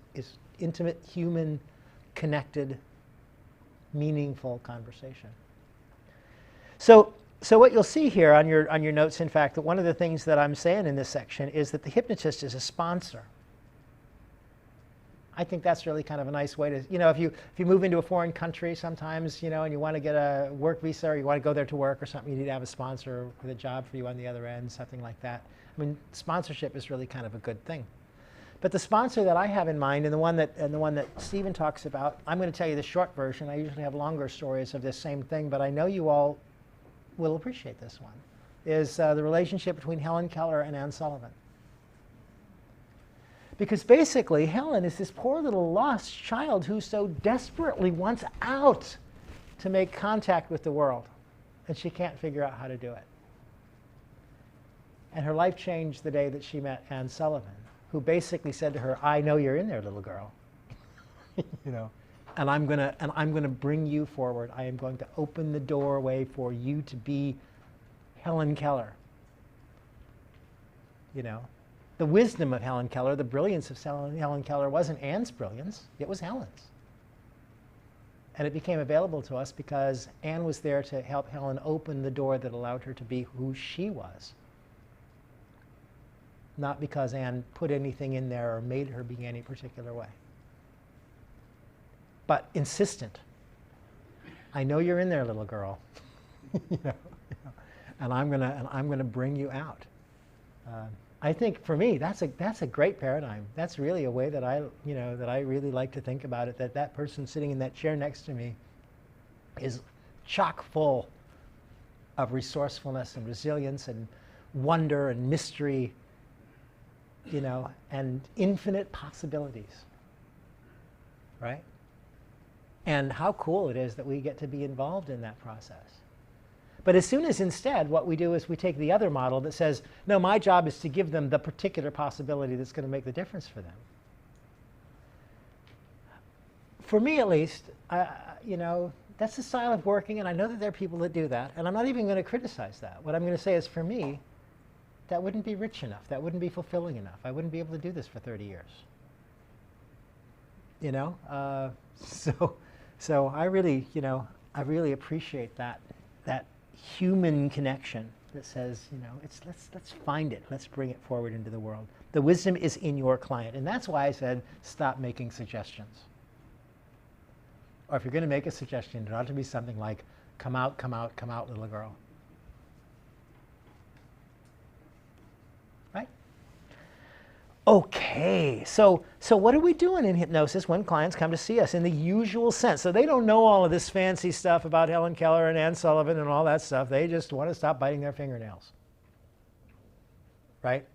intimate, human, connected, meaningful conversation. So what you'll see here on your notes, in fact, that one of the things that I'm saying in this section is that the hypnotist is a sponsor. I think that's really kind of a nice way to, if you move into a foreign country sometimes, and you want to get a work visa, or you want to go there to work or something, you need to have a sponsor with a job for you on the other end, something like that. I mean, sponsorship is really kind of a good thing. But the sponsor that I have in mind, and the one that Stephen talks about, I'm going to tell you the short version. I usually have longer stories of this same thing, but I know you all will appreciate this one, is the relationship between Helen Keller and Anne Sullivan. Because basically, Helen is this poor little lost child who so desperately wants out to make contact with the world, and she can't figure out how to do it. And her life changed the day that she met Anne Sullivan, who basically said to her, "I know you're in there, little girl, and I'm gonna bring you forward. I am going to open the doorway for you to be Helen Keller." The wisdom of Helen Keller, the brilliance of Helen Keller wasn't Anne's brilliance, it was Helen's. And it became available to us because Anne was there to help Helen open the door that allowed her to be who she was. Not because Anne put anything in there or made her be any particular way. But insistent. I know you're in there, little girl. And I'm gonna bring you out. I think for me, that's a great paradigm. That's really a way that I really like to think about it. That person sitting in that chair next to me is chock full of resourcefulness and resilience and wonder and mystery, and infinite possibilities, right? And how cool it is that we get to be involved in that process. But as soon as instead what we do is we take the other model that says, no, my job is to give them the particular possibility that's going to make the difference for them. For me at least, that's the style of working, and I know that there are people that do that, and I'm not even going to criticize that. What I'm going to say is, for me, that wouldn't be rich enough. That wouldn't be fulfilling enough. I wouldn't be able to do this for 30 years. So I really, I really appreciate that human connection that says, let's find it, let's bring it forward into the world. The wisdom is in your client, and that's why I said stop making suggestions. Or if you're going to make a suggestion, it ought to be something like, come out, come out, come out, little girl. Right? Okay, so what are we doing in hypnosis when clients come to see us in the usual sense? So they don't know all of this fancy stuff about Helen Keller and Anne Sullivan and all that stuff. They just want to stop biting their fingernails. Right?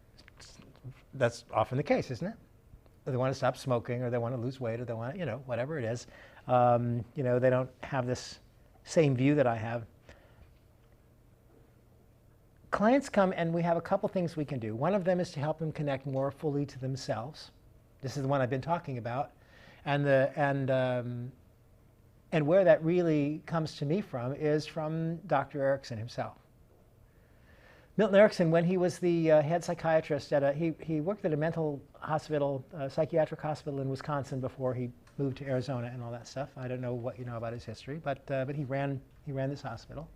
That's often the case, isn't it? Or they want to stop smoking, or they want to lose weight, or they want to, whatever it is. They don't have this same view that I have. Clients come, and we have a couple things we can do. One of them is to help them connect more fully to themselves. This is the one I've been talking about, and where that really comes to me from is from Dr. Erickson himself. Milton Erickson, when he was the head psychiatrist he worked at a mental hospital, psychiatric hospital in Wisconsin before he moved to Arizona and all that stuff. I don't know what you know about his history, but he ran this hospital.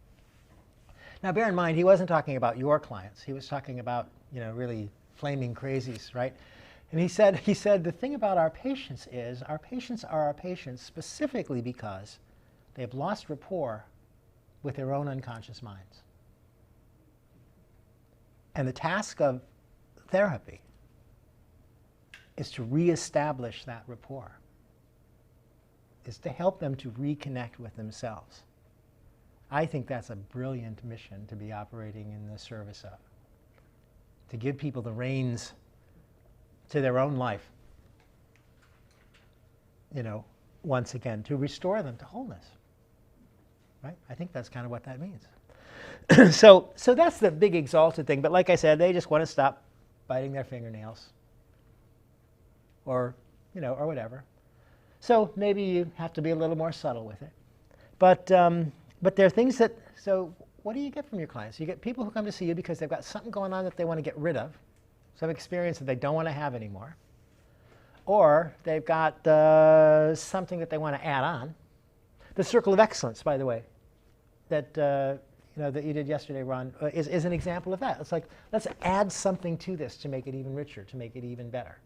Now, bear in mind, he wasn't talking about your clients. He was talking about, really flaming crazies, right? And he said, the thing about our patients is our patients are our patients specifically because they've lost rapport with their own unconscious minds. And the task of therapy is to reestablish that rapport, is to help them to reconnect with themselves. I think that's a brilliant mission to be operating in the service of. To give people the reins to their own life, once again, to restore them to wholeness. Right? I think that's kind of what that means. So that's the big exalted thing. But like I said, they just want to stop biting their fingernails, or whatever. So maybe you have to be a little more subtle with it. But there are things that, so what do you get from your clients? You get people who come to see you because they've got something going on that they want to get rid of, some experience that they don't want to have anymore, or they've got something that they want to add on. The circle of excellence, by the way, that that you did yesterday, Ron, is an example of that. It's like, let's add something to this to make it even richer, to make it even better,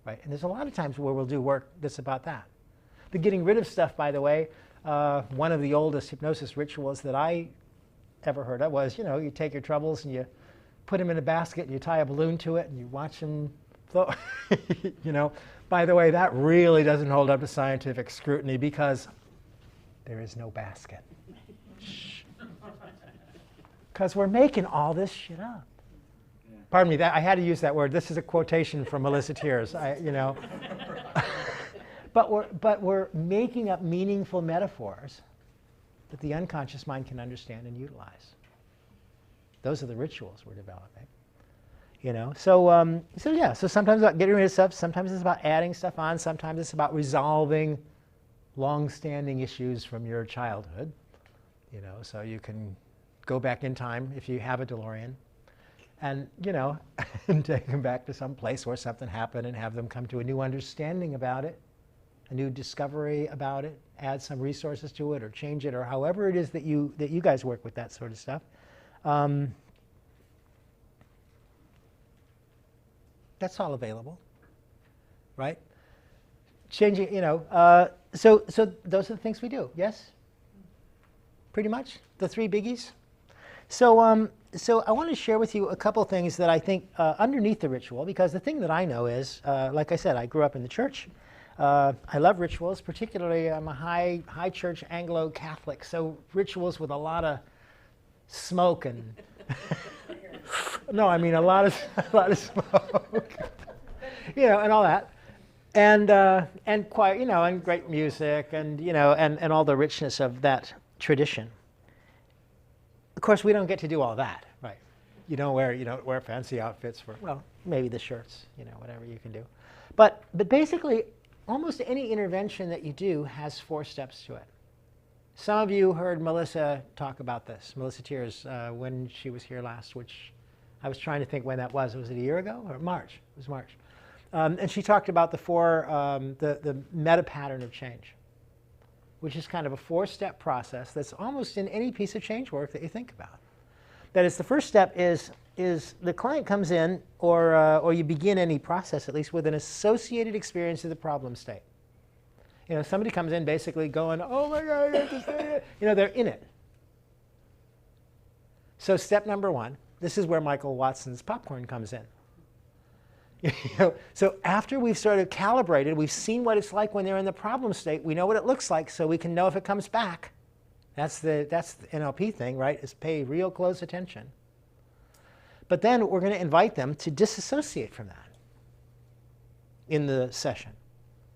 right? And there's a lot of times where we'll do work that's about that. The getting rid of stuff, by the way, one of the oldest hypnosis rituals that I ever heard of was, you take your troubles and you put them in a basket and you tie a balloon to it and you watch them float. By the way, that really doesn't hold up to scientific scrutiny because there is no basket. Because we're making all this shit up. Yeah. Pardon me, I had to use that word. This is a quotation from Melissa Tears. But we're making up meaningful metaphors that the unconscious mind can understand and utilize. Those are the rituals we're developing. So sometimes it's about getting rid of stuff, sometimes it's about adding stuff on, sometimes it's about resolving long-standing issues from your childhood. So you can go back in time if you have a DeLorean and, and take them back to some place where something happened and have them come to a new understanding about it. a new discovery about it, add some resources to it, or change it, or however it is that you guys work with that sort of stuff. That's all available, right? Changing, so those are the things we do. Yes? Pretty much the three biggies. So so I want to share with you a couple things that I think underneath the ritual, because the thing that I know is, like I said, I grew up in the church. I love rituals, particularly I'm a high church Anglo-Catholic, so rituals with a lot of smoke and no, I mean a lot of smoke, and all that, and choir, and great music, and and all the richness of that tradition. Of course, we don't get to do all that, right? You don't wear fancy outfits for, well, maybe the shirts, whatever you can do, but basically, almost any intervention that you do has 4 steps to it. Some of you heard Melissa talk about this, Melissa Tears, when she was here last, which I was trying to think when that was. Was it a year ago or March? It was March. And she talked about the 4, the meta pattern of change, which is kind of a 4-step process that's almost in any piece of change work that you think about. That is, the first step is the client comes in, or you begin any process at least, with an associated experience of the problem state. Somebody comes in basically going, oh my God, I have to say it. They're in it. So step number 1, this is where Michael Watson's popcorn comes in. So after we've sort of calibrated, we've seen what it's like when they're in the problem state, we know what it looks like, so we can know if it comes back. That's the NLP thing, right? Is pay real close attention. But then we're going to invite them to disassociate from that in the session.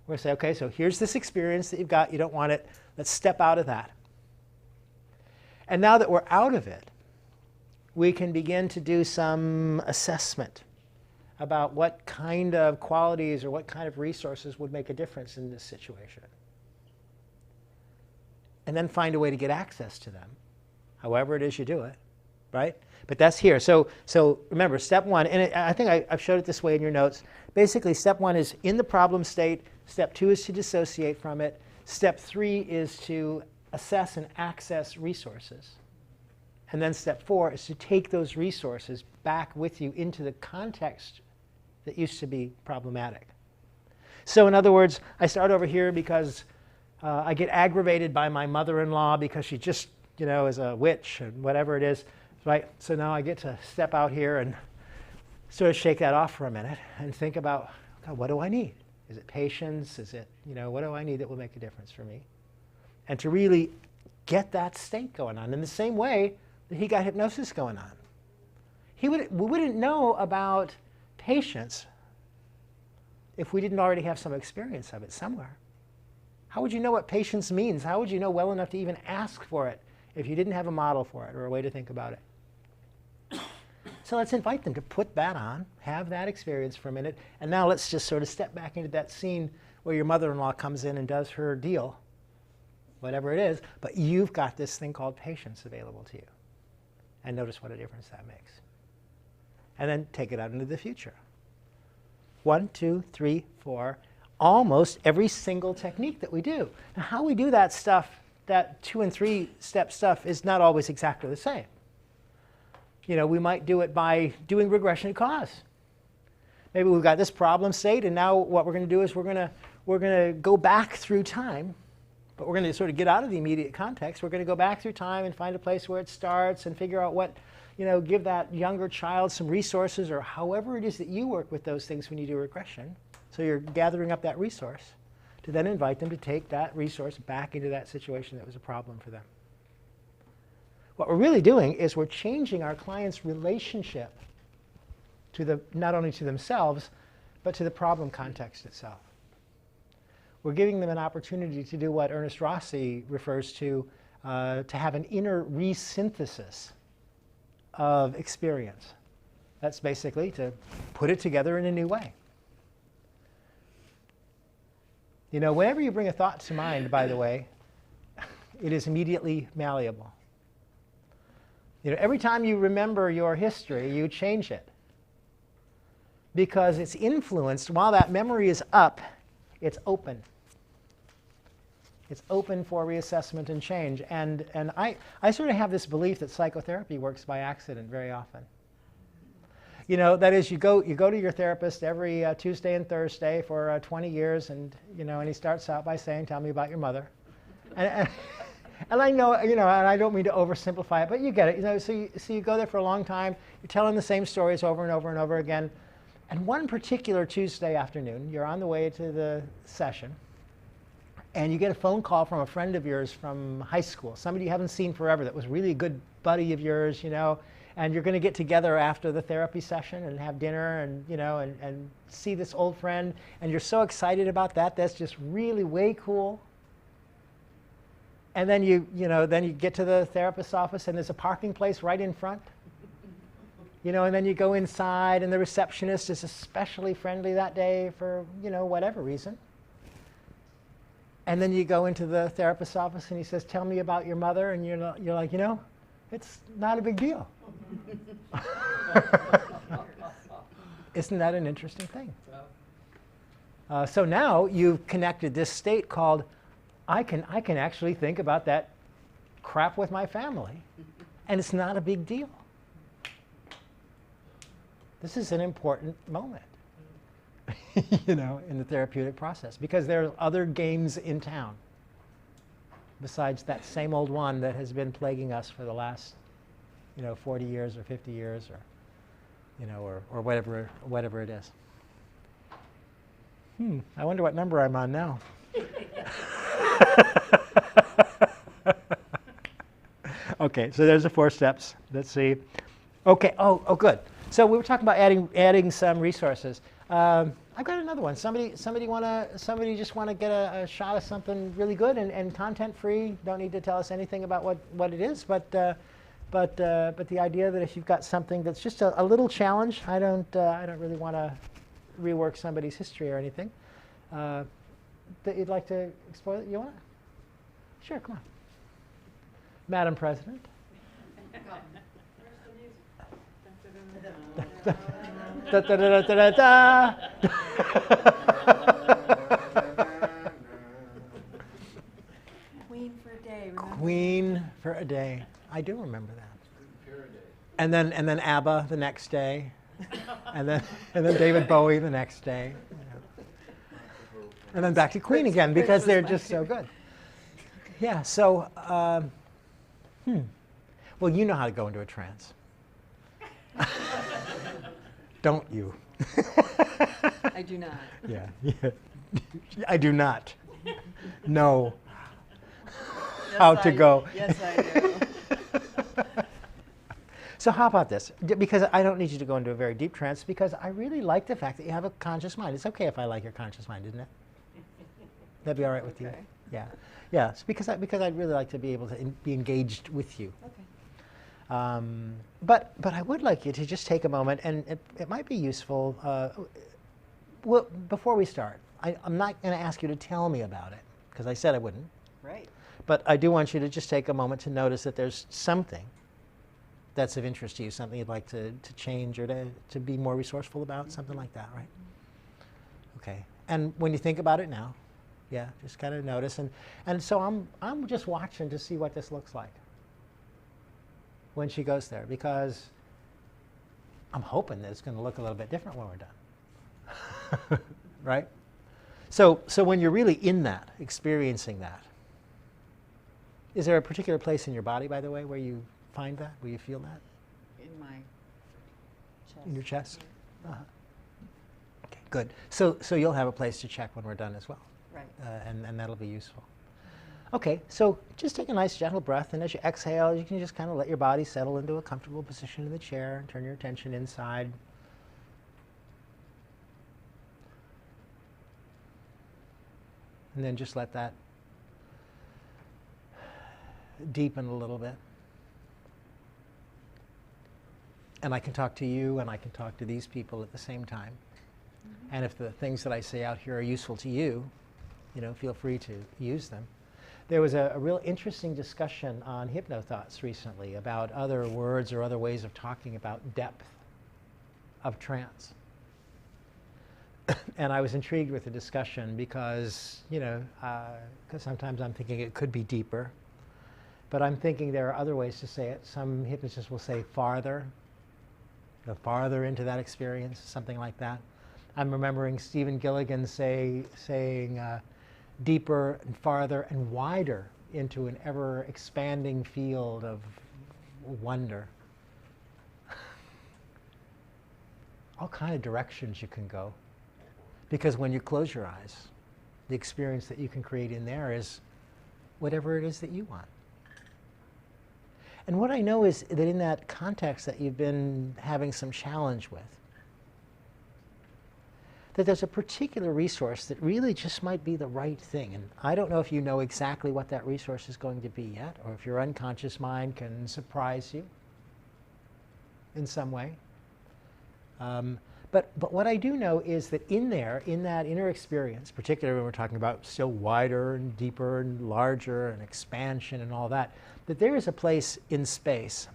We're going to say, okay, so here's this experience that you've got. You don't want it. Let's step out of that. And now that we're out of it, we can begin to do some assessment about what kind of qualities or what kind of resources would make a difference in this situation. And then find a way to get access to them, however it is you do it, right? But that's here. So remember, step 1, and I think I've showed it this way in your notes. Basically, step 1 is in the problem state. Step 2 is to dissociate from it. Step 3 is to assess and access resources. And then step 4 is to take those resources back with you into the context that used to be problematic. So in other words, I start over here because I get aggravated by my mother-in-law because she just, is a witch and whatever it is, right? So now I get to step out here and sort of shake that off for a minute and think about, God, what do I need? Is it patience? Is it, what do I need that will make a difference for me? And to really get that state going on in the same way that he got hypnosis going on. We wouldn't know about patience if we didn't already have some experience of it somewhere. How would you know what patience means? How would you know well enough to even ask for it if you didn't have a model for it or a way to think about it? So let's invite them to put that on, have that experience for a minute, and now let's just sort of step back into that scene where your mother-in-law comes in and does her deal, whatever it is, but you've got this thing called patience available to you. And notice what a difference that makes. And then take it out into the future. 1, 2, 3, 4. Almost every single technique that we do. Now, how we do that stuff, that 2 and 3 step stuff, is not always exactly the same. We might do it by doing regression to cause. Maybe we've got this problem state, and now what we're going to do is we're going to go back through time, but we're going to sort of get out of the immediate context. We're going to go back through time and find a place where it starts and figure out what, give that younger child some resources, or however it is that you work with those things when you do regression. So you're gathering up that resource to then invite them to take that resource back into that situation that was a problem for them. What we're really doing is we're changing our client's relationship to not only to themselves, but to the problem context itself. We're giving them an opportunity to do what Ernest Rossi refers to have an inner resynthesis of experience. That's basically to put it together in a new way. Whenever you bring a thought to mind, by the way, it is immediately malleable. Every time you remember your history, you change it. Because it's influenced, while that memory is up, it's open. It's open for reassessment and change. And I sort of have this belief that psychotherapy works by accident very often. You know, that is, you go to your therapist every Tuesday and Thursday for 20 years, and you know, and he starts out by saying, "Tell me about your mother," and I know, you know, and I don't mean to oversimplify it, but you get it. You know, so you go there for a long time. You're telling the same stories over and over and over again. And one particular Tuesday afternoon, you're on the way to the session, and you get a phone call from a friend of yours from high school, somebody you haven't seen forever that was really a good buddy of yours, you know. And you're going to get together after the therapy session and have dinner and, you know, and see this old friend. And you're so excited about that. That's just really way cool. And then you get to the therapist's office and there's a parking place right in front. You know, and then you go inside and the receptionist is especially friendly that day for, you know, whatever reason. And then you go into the therapist's office and he says, "Tell me about your mother." And you're like, you know, it's not a big deal. Isn't that an interesting thing? So now you've connected this state called, I can actually think about that crap with my family, and it's not a big deal. This is an important moment, you know, in the therapeutic process, because there are other games in town besides that same old one that has been plaguing us for the last, you know, 40 years or 50 years or, you know, or whatever it is. I wonder what number I'm on now. Okay, so there's the 4 steps. Let's see. Okay, oh, good. So we were talking about adding some resources. I've got another one. Somebody just want to get a shot of something really good and content free. Don't need to tell us anything about what it is, but the idea that if you've got something that's just a little challenge, I don't really want to rework somebody's history or anything. That you'd like to explore it? You want to? Sure, come on. Madam President. Da, da, da, da, da, da. Queen for a day, remember? Queen for a day. I do remember that. And then ABBA the next day, and then David Bowie the next day, you know. And then back to Queen again because they're just so good. Yeah. So, well, you know how to go into a trance. Don't you? I do not. Yeah. I do not know how to go. Yes, I do. So how about this? Because I don't need you to go into a very deep trance, because I really like the fact that you have a conscious mind. It's okay if I like your conscious mind, isn't it? That'd be all right with you? Yeah. Yeah. It's because I'd really like to be able to be engaged with you. Okay. But I would like you to just take a moment, and it might be useful. Well, before we start, I'm not going to ask you to tell me about it, because I said I wouldn't. Right. But I do want you to just take a moment to notice that there's something that's of interest to you, something you'd like to change or to be more resourceful about, something like that, right? Okay. And when you think about it now, yeah, just kind of notice. And so I'm just watching to see what this looks like when she goes there, because I'm hoping that it's going to look a little bit different when we're done. Right? So when you're really in that, experiencing that, is there a particular place in your body, by the way, where you find that, where you feel that? In my chest. In your chest? Uh-huh. Okay, good. So you'll have a place to check when we're done as well. Right. And that'll be useful. Okay, so just take a nice gentle breath, and as you exhale, you can just kind of let your body settle into a comfortable position in the chair and turn your attention inside. And then just let that deepen a little bit. And I can talk to you, and I can talk to these people at the same time. Mm-hmm. And if the things that I say out here are useful to you, feel free to use them. There was a real interesting discussion on HypnoThoughts recently about other words or other ways of talking about depth of trance. And I was intrigued with the discussion because, because sometimes I'm thinking it could be deeper. But I'm thinking there are other ways to say it. Some hypnotists will say farther, go farther into that experience, something like that. I'm remembering Stephen Gilligan saying deeper and farther and wider into an ever-expanding field of wonder. All kind of directions you can go. Because when you close your eyes, the experience that you can create in there is whatever it is that you want. And what I know is that in that context that you've been having some challenge with, that there's a particular resource that really just might be the right thing. And I don't know if you know exactly what that resource is going to be yet, or if your unconscious mind can surprise you in some way. But what I do know is that in there, in that inner experience, particularly when we're talking about still wider and deeper and larger and expansion and all that, that there is a place in space.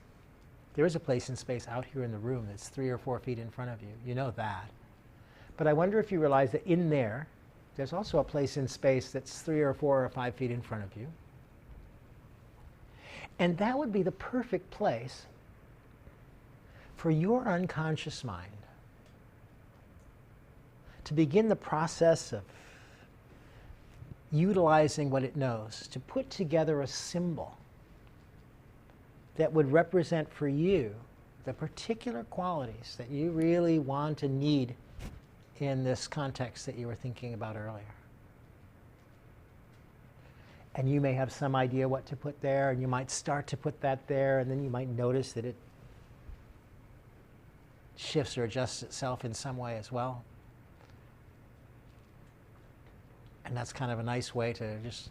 There is a place in space out here in the room that's 3 or 4 feet in front of you. You know that. But I wonder if you realize that in there, there's also a place in space that's 3 or 4 or 5 feet in front of you. And that would be the perfect place for your unconscious mind to begin the process of utilizing what it knows, to put together a symbol that would represent for you the particular qualities that you really want and need in this context that you were thinking about earlier. And you may have some idea what to put there, and you might start to put that there, and then you might notice that it shifts or adjusts itself in some way as well. And that's kind of a nice way to just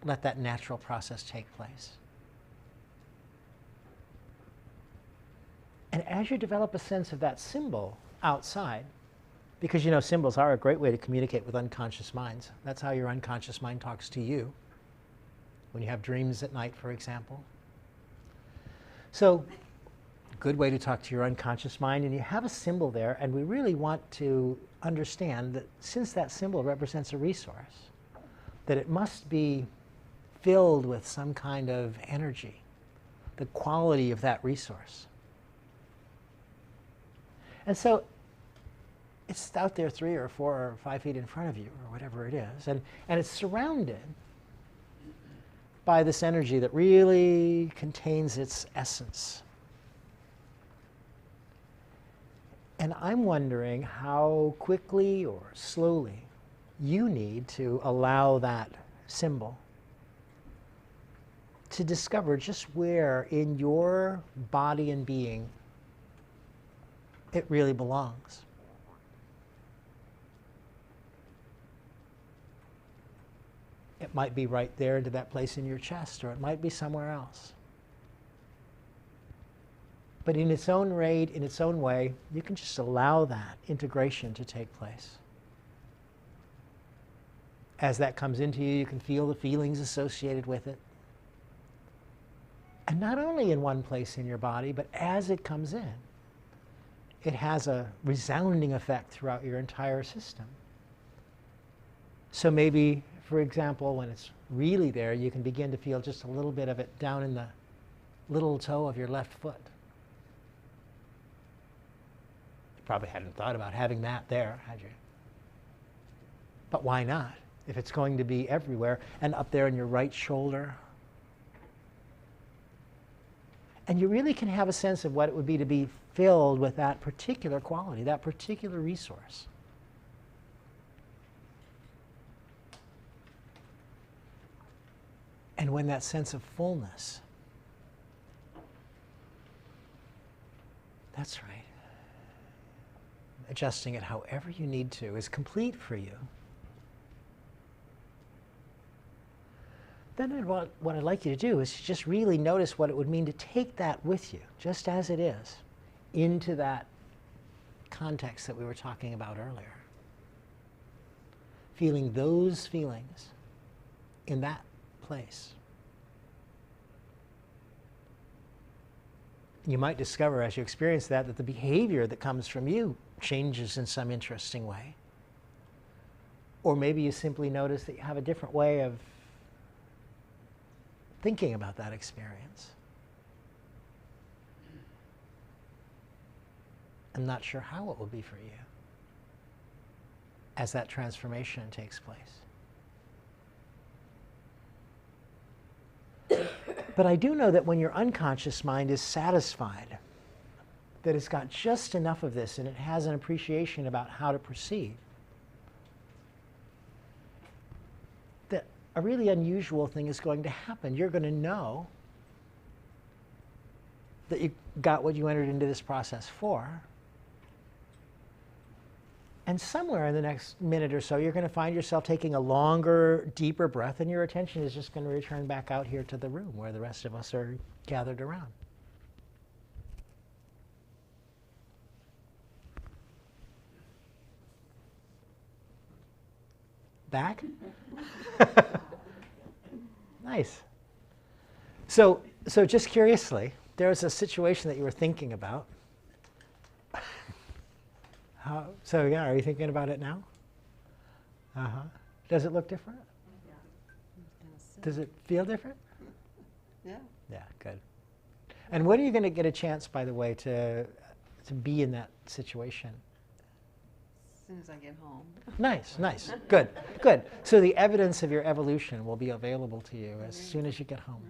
let that natural process take place. And as you develop a sense of that symbol outside, because you know symbols are a great way to communicate with unconscious minds. That's how your unconscious mind talks to you when you have dreams at night, for example. So, good way to talk to your unconscious mind, and you have a symbol there, and we really want to understand that since that symbol represents a resource, that it must be filled with some kind of energy, the quality of that resource. And so it's out there 3 or 4 or 5 feet in front of you, or whatever it is, and it's surrounded by this energy that really contains its essence. And I'm wondering how quickly or slowly you need to allow that symbol to discover just where in your body and being it really belongs. It might be right there into that place in your chest, or it might be somewhere else. But in its own rate, in its own way, you can just allow that integration to take place. As that comes into you, you can feel the feelings associated with it. And not only in one place in your body, but as it comes in, it has a resounding effect throughout your entire system. So maybe, for example, when it's really there, you can begin to feel just a little bit of it down in the little toe of your left foot. You probably hadn't thought about having that there, had you? But why not? If it's going to be everywhere, and up there in your right shoulder. And you really can have a sense of what it would be to be filled with that particular quality, that particular resource. And when that sense of fullness, that's right, adjusting it however you need to, is complete for you, then what I'd like you to do is just really notice what it would mean to take that with you, just as it is, into that context that we were talking about earlier. Feeling those feelings in that place. you might discover as you experience that the behavior that comes from you changes in some interesting way. Or maybe you simply notice that you have a different way of thinking about that experience. I'm not sure how it will be for you as that transformation takes place. But I do know that when your unconscious mind is satisfied, that it's got just enough of this and it has an appreciation about how to proceed, that a really unusual thing is going to happen. You're going to know that you got what you entered into this process for. And somewhere in the next minute or so, you're going to find yourself taking a longer, deeper breath, and your attention is just going to return back out here to the room where the rest of us are gathered around. Back? Nice. So just curiously, there's a situation that you were thinking about. So yeah, are you thinking about it now? Uh-huh. Does it look different? Does it feel different? Yeah. Yeah, good. And when are you going to get a chance, by the way, to be in that situation? As soon as I get home. Nice, nice. Good, good. So the evidence of your evolution will be available to you as soon as you get home.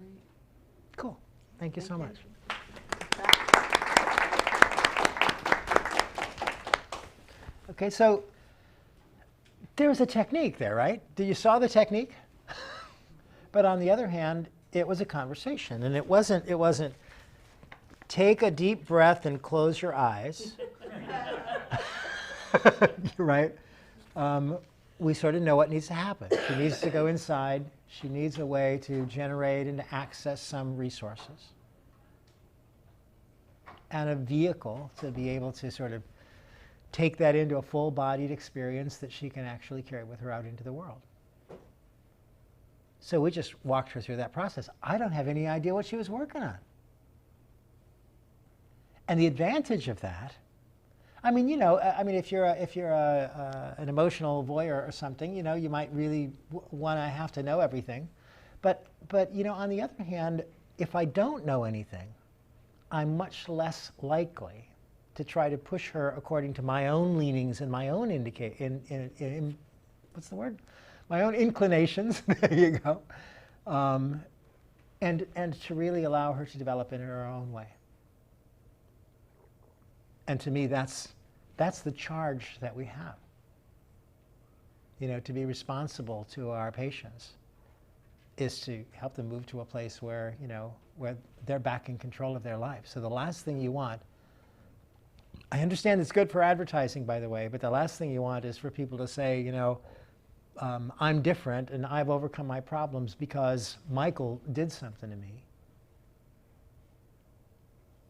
Cool. Thank you so much. Okay, so there's a technique there, right? You saw the technique? But on the other hand, it was a conversation, and it wasn't take a deep breath and close your eyes. Right? We sort of know what needs to happen. She needs to go inside. She needs a way to generate and to access some resources. And a vehicle to be able to sort of take that into a full-bodied experience that she can actually carry with her out into the world. So we just walked her through that process. I don't have any idea what she was working on. And the advantage of that, I mean, if you're an emotional voyeur or something, you might really want to have to know everything. But on the other hand, if I don't know anything, I'm much less likely to try to push her according to my own leanings and my own what's the word? My own inclinations. There you go. And to really allow her to develop in her own way. And to me, that's the charge that we have. To be responsible to our patients is to help them move to a place where, where they're back in control of their life. So the last thing you want, I understand it's good for advertising, by the way, but the last thing you want is for people to say, I'm different and I've overcome my problems because Michael did something to me.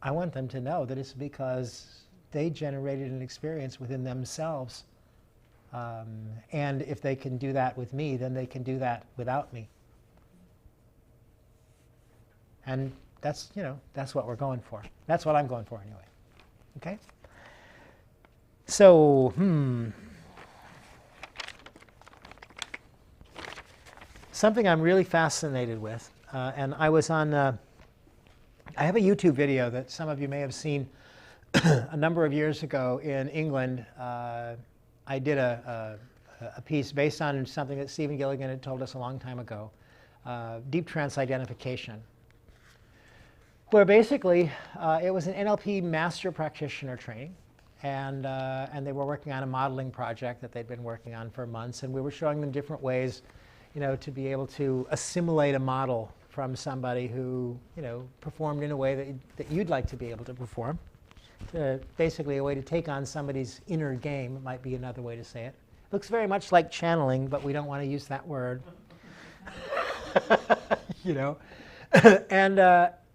I want them to know that it's because they generated an experience within themselves. And if they can do that with me, then they can do that without me. And that's what we're going for. That's what I'm going for anyway. Okay? So, something I'm really fascinated with, and I was on, I have a YouTube video that some of you may have seen a number of years ago in England. I did a piece based on something that Stephen Gilligan had told us a long time ago, deep trance identification, where basically it was an NLP master practitioner training. And they were working on a modeling project that they'd been working on for months, and we were showing them different ways, to be able to assimilate a model from somebody who, performed in a way that you'd like to be able to perform. Basically a way to take on somebody's inner game might be another way to say it. Looks very much like channeling, but we don't want to use that word.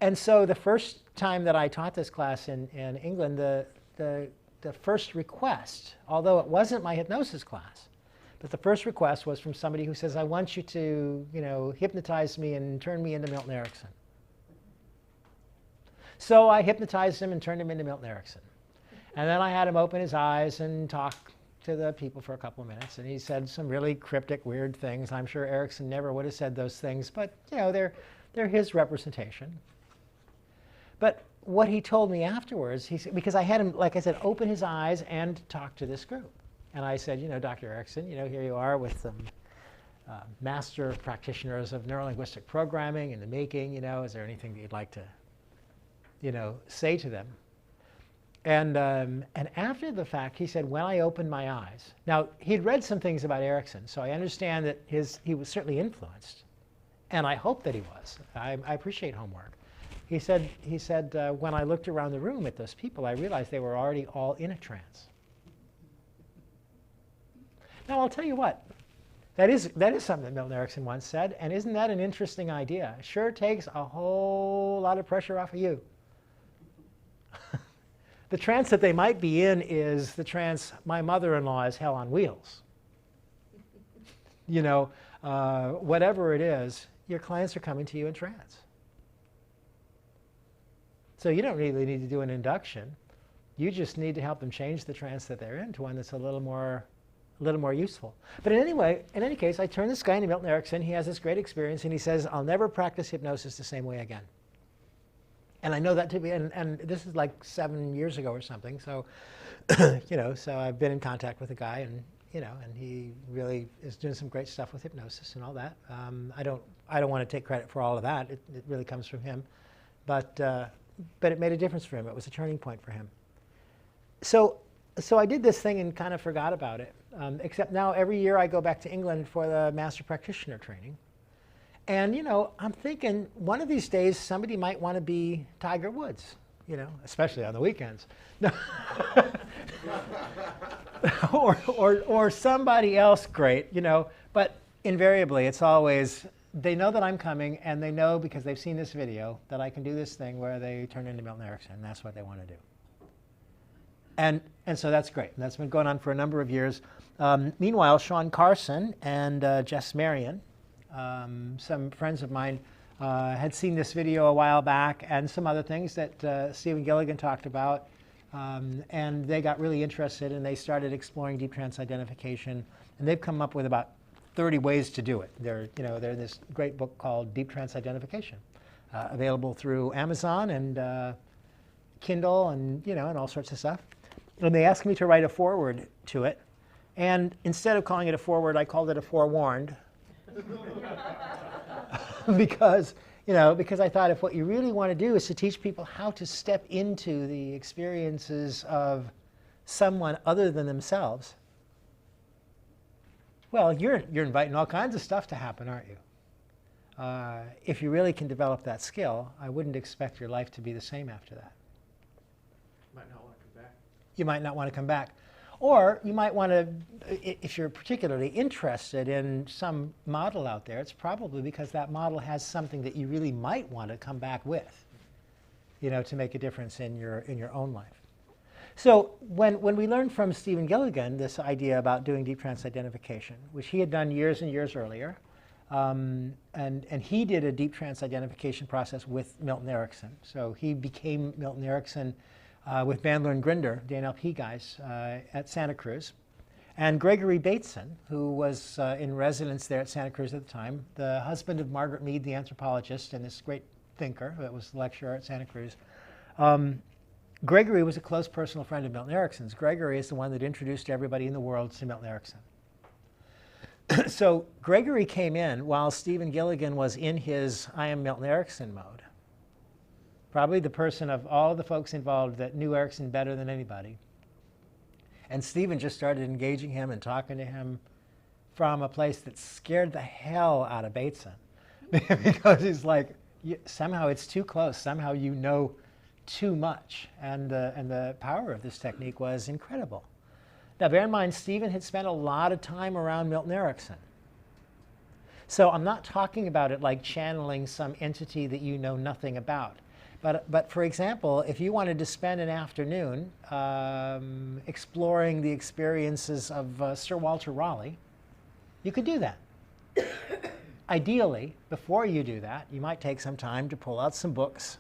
And so the first time that I taught this class in England, the first request, although it wasn't my hypnosis class, but the first request was from somebody who says, I want you to, hypnotize me and turn me into Milton Erickson. So I hypnotized him and turned him into Milton Erickson. And then I had him open his eyes and talk to the people for a couple of minutes. And he said some really cryptic, weird things. I'm sure Erickson never would have said those things, but you know, they're his representation. But what he told me afterwards, he said, because I had him, like I said, open his eyes and talk to this group. And I said, you know, Dr. Erickson, you know, here you are with some master practitioners of neurolinguistic programming in the making, you know, is there anything that you'd like to, you know, say to them? And after the fact, he said, when I opened my eyes, now he'd read some things about Erickson, so I understand that he was certainly influenced, and I hope that he was. I appreciate homework. He said, when I looked around the room at those people, I realized they were already all in a trance. Now I'll tell you what, that is something that Milton Erickson once said, and isn't that an interesting idea? It sure takes a whole lot of pressure off of you. The trance that they might be in is the trance, my mother-in-law is hell on wheels. You know, whatever it is, your clients are coming to you in trance. So you don't really need to do an induction. You just need to help them change the trance that they're in to one that's a little more useful. But in any case, I turned this guy into Milton Erickson. He has this great experience, and he says, I'll never practice hypnosis the same way again. And I know that to be, and this is like 7 years ago or something. So, you know, so I've been in contact with the guy, and you know, and he really is doing some great stuff with hypnosis and all that. I don't want to take credit for all of that. It really comes from him, but it made a difference for him. It was a turning point for him. So I did this thing and kind of forgot about it. Except now every year I go back to England for the master practitioner training. And, you know, I'm thinking one of these days somebody might want to be Tiger Woods, you know, especially on the weekends. or somebody else great, you know. But invariably it's always, they know that I'm coming, and they know because they've seen this video that I can do this thing where they turn into Milton Erickson, and that's what they want to do. And so that's great. And that's been going on for a number of years. Meanwhile, Sean Carson and Jess Marion, some friends of mine, had seen this video a while back and some other things that Stephen Gilligan talked about. And they got really interested, and they started exploring deep trance identification. And they've come up with about 30 ways to do it. They're in this great book called Deep Trance Identification, available through Amazon and Kindle and, you know, and all sorts of stuff. And they asked me to write a foreword to it. And instead of calling it a foreword, I called it a forewarned. because I thought if what you really want to do is to teach people how to step into the experiences of someone other than themselves, well, you're inviting all kinds of stuff to happen, aren't you? If you really can develop that skill, I wouldn't expect your life to be the same after that. Might not want to come back. You might not want to come back. Or you might want to, if you're particularly interested in some model out there, it's probably because that model has something that you really might want to come back with, you know, to make a difference in your own life. So when we learned from Stephen Gilligan this idea about doing deep trance identification, which he had done years and years earlier, and he did a deep trance identification process with Milton Erickson. So he became Milton Erickson with Bandler and Grinder, the NLP guys, at Santa Cruz. And Gregory Bateson, who was in residence there at Santa Cruz at the time, the husband of Margaret Mead, the anthropologist, and this great thinker that was the lecturer at Santa Cruz. Gregory was a close personal friend of Milton Erickson's. Gregory is the one that introduced everybody in the world to Milton Erickson. So Gregory came in while Stephen Gilligan was in his I am Milton Erickson mode. Probably the person of all the folks involved that knew Erickson better than anybody. And Stephen just started engaging him and talking to him from a place that scared the hell out of Bateson. Because he's like, somehow it's too close. Somehow you know too much. And the power of this technique was incredible. Now bear in mind, Stephen had spent a lot of time around Milton Erickson. So I'm not talking about it like channeling some entity that you know nothing about. But for example, if you wanted to spend an afternoon exploring the experiences of Sir Walter Raleigh, you could do that. Ideally, before you do that, you might take some time to pull out some books,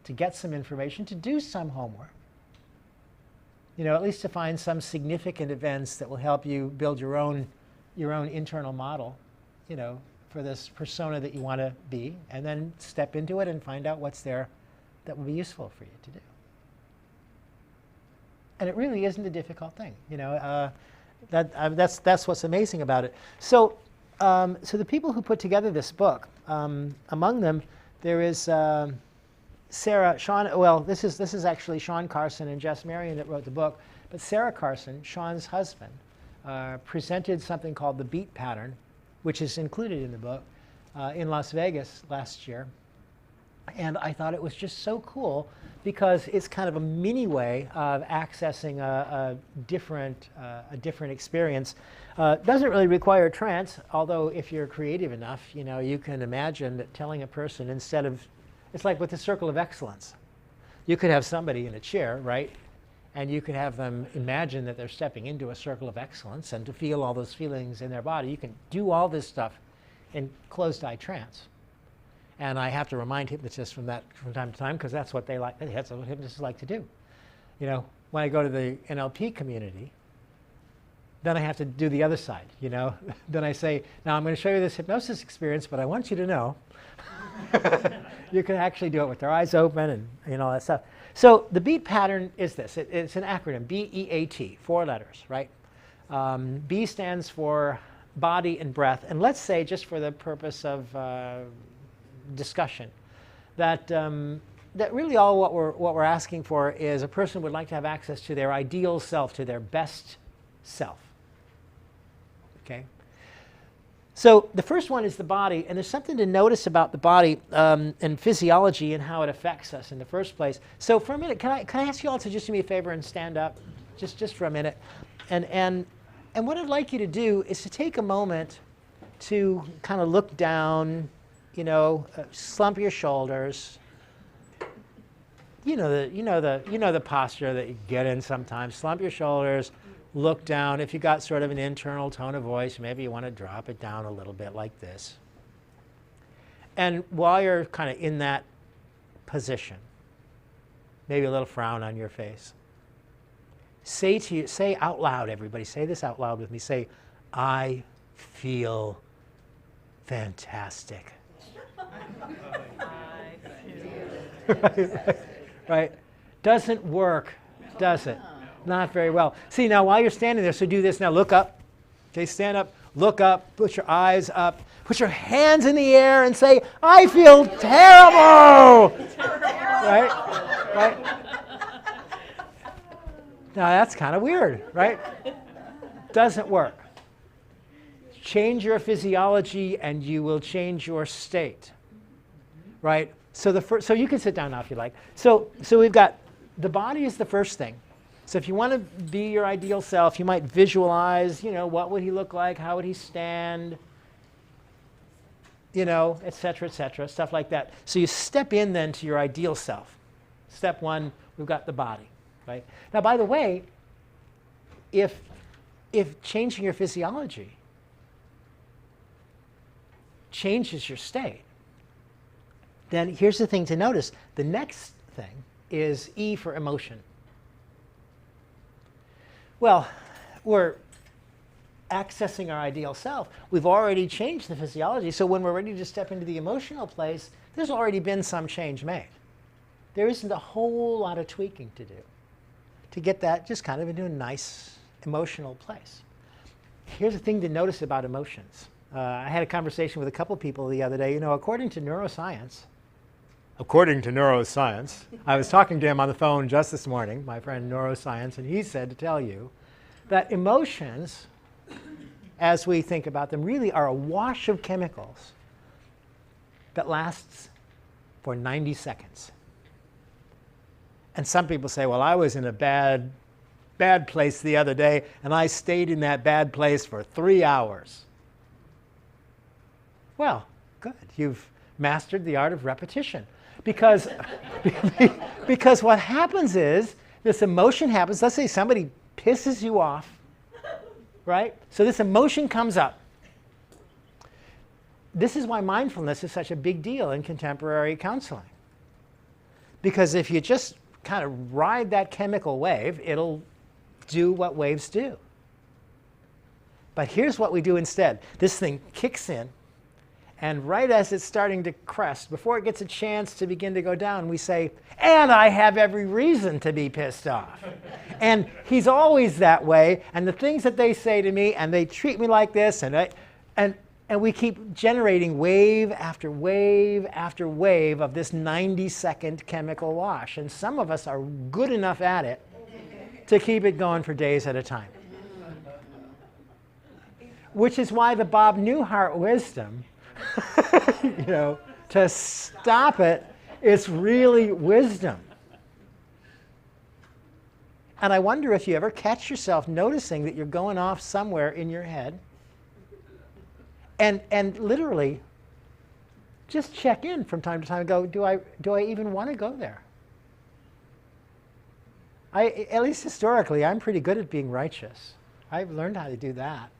to get some information, to do some homework. You know, at least to find some significant events that will help you build your own internal model, you know, for this persona that you want to be, and then step into it and find out what's there that will be useful for you to do. And it really isn't a difficult thing, you know. That's what's amazing about it. So, so the people who put together this book, among them, there is Sean. Well, this is actually Sean Carson and Jess Marion that wrote the book. But Sarah Carson, Sean's husband, presented something called the beat pattern, which is included in the book, in Las Vegas last year. And I thought it was just so cool because it's kind of a mini way of accessing a different experience. Doesn't really require trance, although if you're creative enough, you know, you can imagine that telling a person instead of, it's like with the circle of excellence. You could have somebody in a chair, right? And you could have them imagine that they're stepping into a circle of excellence and to feel all those feelings in their body. You can do all this stuff in closed-eye trance. And I have to remind hypnotists from time to time because that's what they like. That's what hypnotists like to do. You know, when I go to the NLP community, then I have to do the other side. You know, then I say, now I'm going to show you this hypnosis experience, but I want you to know you can actually do it with their eyes open and you know all that stuff. So the beat pattern is this. It's an acronym, BEAT, 4 letters, right? B stands for body and breath. And let's say, just for the purpose of discussion, that that really all what we're asking for is a person would like to have access to their ideal self, to their best self. Okay. So the first one is the body, and there's something to notice about the body and physiology and how it affects us in the first place. So for a minute, can I ask you all to just do me a favor and stand up, just for a minute, and what I'd like you to do is to take a moment to kind of look down. You know, slump your shoulders. You know the posture that you get in sometimes. Slump your shoulders, look down. If you got sort of an internal tone of voice, maybe you want to drop it down a little bit like this. And while you're kind of in that position, maybe a little frown on your face, say out loud, everybody, say this out loud with me. Say, I feel fantastic. Right? Doesn't work, does it? Not very well. See, now while you're standing there, so do this now. Look up. Okay, stand up. Look up. Put your eyes up. Put your hands in the air and say, I feel terrible. Right? Right? Now that's kind of weird, right? Doesn't work. Change your physiology and you will change your state. Right? So you can sit down now if you like. So we've got the body is the first thing. So if you want to be your ideal self, you might visualize, you know, what would he look like? How would he stand? You know, et cetera, stuff like that. So you step in then to your ideal self. Step 1, we've got the body, right? Now, by the way, if changing your physiology changes your state, then here's the thing to notice. The next thing is E for emotion. Well, we're accessing our ideal self. We've already changed the physiology, so when we're ready to step into the emotional place, there's already been some change made. There isn't a whole lot of tweaking to do to get that just kind of into a nice emotional place. Here's the thing to notice about emotions. I had a conversation with a couple people the other day. You know, according to neuroscience, I was talking to him on the phone just this morning, my friend neuroscience, and he said to tell you that emotions, as we think about them, really are a wash of chemicals that lasts for 90 seconds. And some people say, well, I was in a bad place the other day, and I stayed in that bad place for 3 hours. Well, good. You've mastered the art of repetition. Because what happens is, this emotion happens. Let's say somebody pisses you off, right? So this emotion comes up. This is why mindfulness is such a big deal in contemporary counseling. Because if you just kind of ride that chemical wave, it'll do what waves do. But here's what we do instead. This thing kicks in, and right as it's starting to crest, before it gets a chance to begin to go down, we say, and I have every reason to be pissed off. And he's always that way, and the things that they say to me, and they treat me like this, and we keep generating wave after wave after wave of this 90-second chemical wash. And some of us are good enough at it to keep it going for days at a time. Which is why the Bob Newhart wisdom, to stop it, it's really wisdom. And I wonder if you ever catch yourself noticing that you're going off somewhere in your head, and literally just check in from time to time and go, do I even want to go there? At least historically, I'm pretty good at being righteous. I've learned how to do that.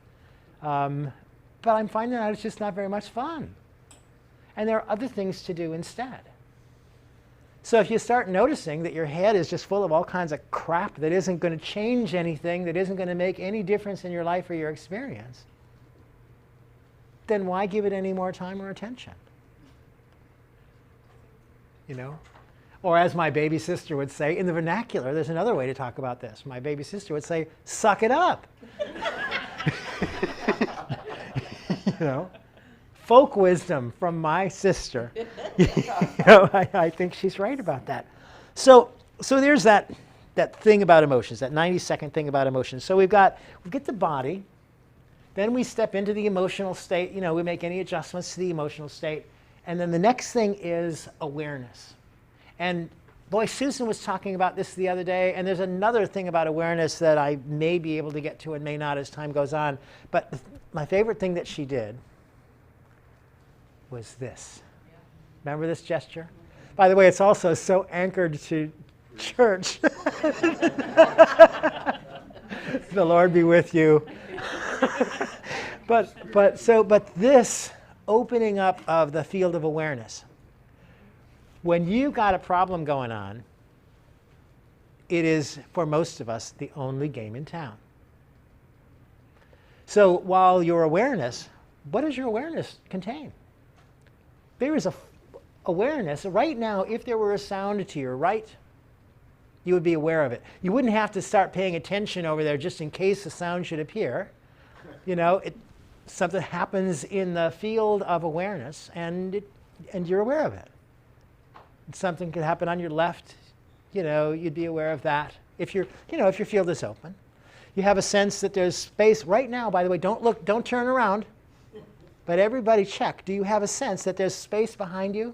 But I'm finding out it's just not very much fun. And there are other things to do instead. So if you start noticing that your head is just full of all kinds of crap that isn't going to change anything, that isn't going to make any difference in your life or your experience, then why give it any more time or attention? Or as my baby sister would say, in the vernacular, there's another way to talk about this. My baby sister would say, suck it up. Folk wisdom from my sister. I think she's right about that. So there's that thing about emotions, that 90-second thing about emotions. So we get the body, then we step into the emotional state. We make any adjustments to the emotional state, and then the next thing is awareness. And boy, Susan was talking about this the other day, and there's another thing about awareness that I may be able to get to and may not as time goes on. But my favorite thing that she did was this. Remember this gesture? By the way, it's also so anchored to church. The Lord be with you. But this opening up of the field of awareness. When you've got a problem going on, it is, for most of us, the only game in town. So while your awareness, what does your awareness contain? There is awareness. Right now, if there were a sound to your right, you would be aware of it. You wouldn't have to start paying attention over there just in case a sound should appear. Something happens in the field of awareness, and you're aware of it. Something could happen on your left, you'd be aware of that. If your field is open, you have a sense that there's space. Right now, by the way, don't look, don't turn around, but everybody check. Do you have a sense that there's space behind you?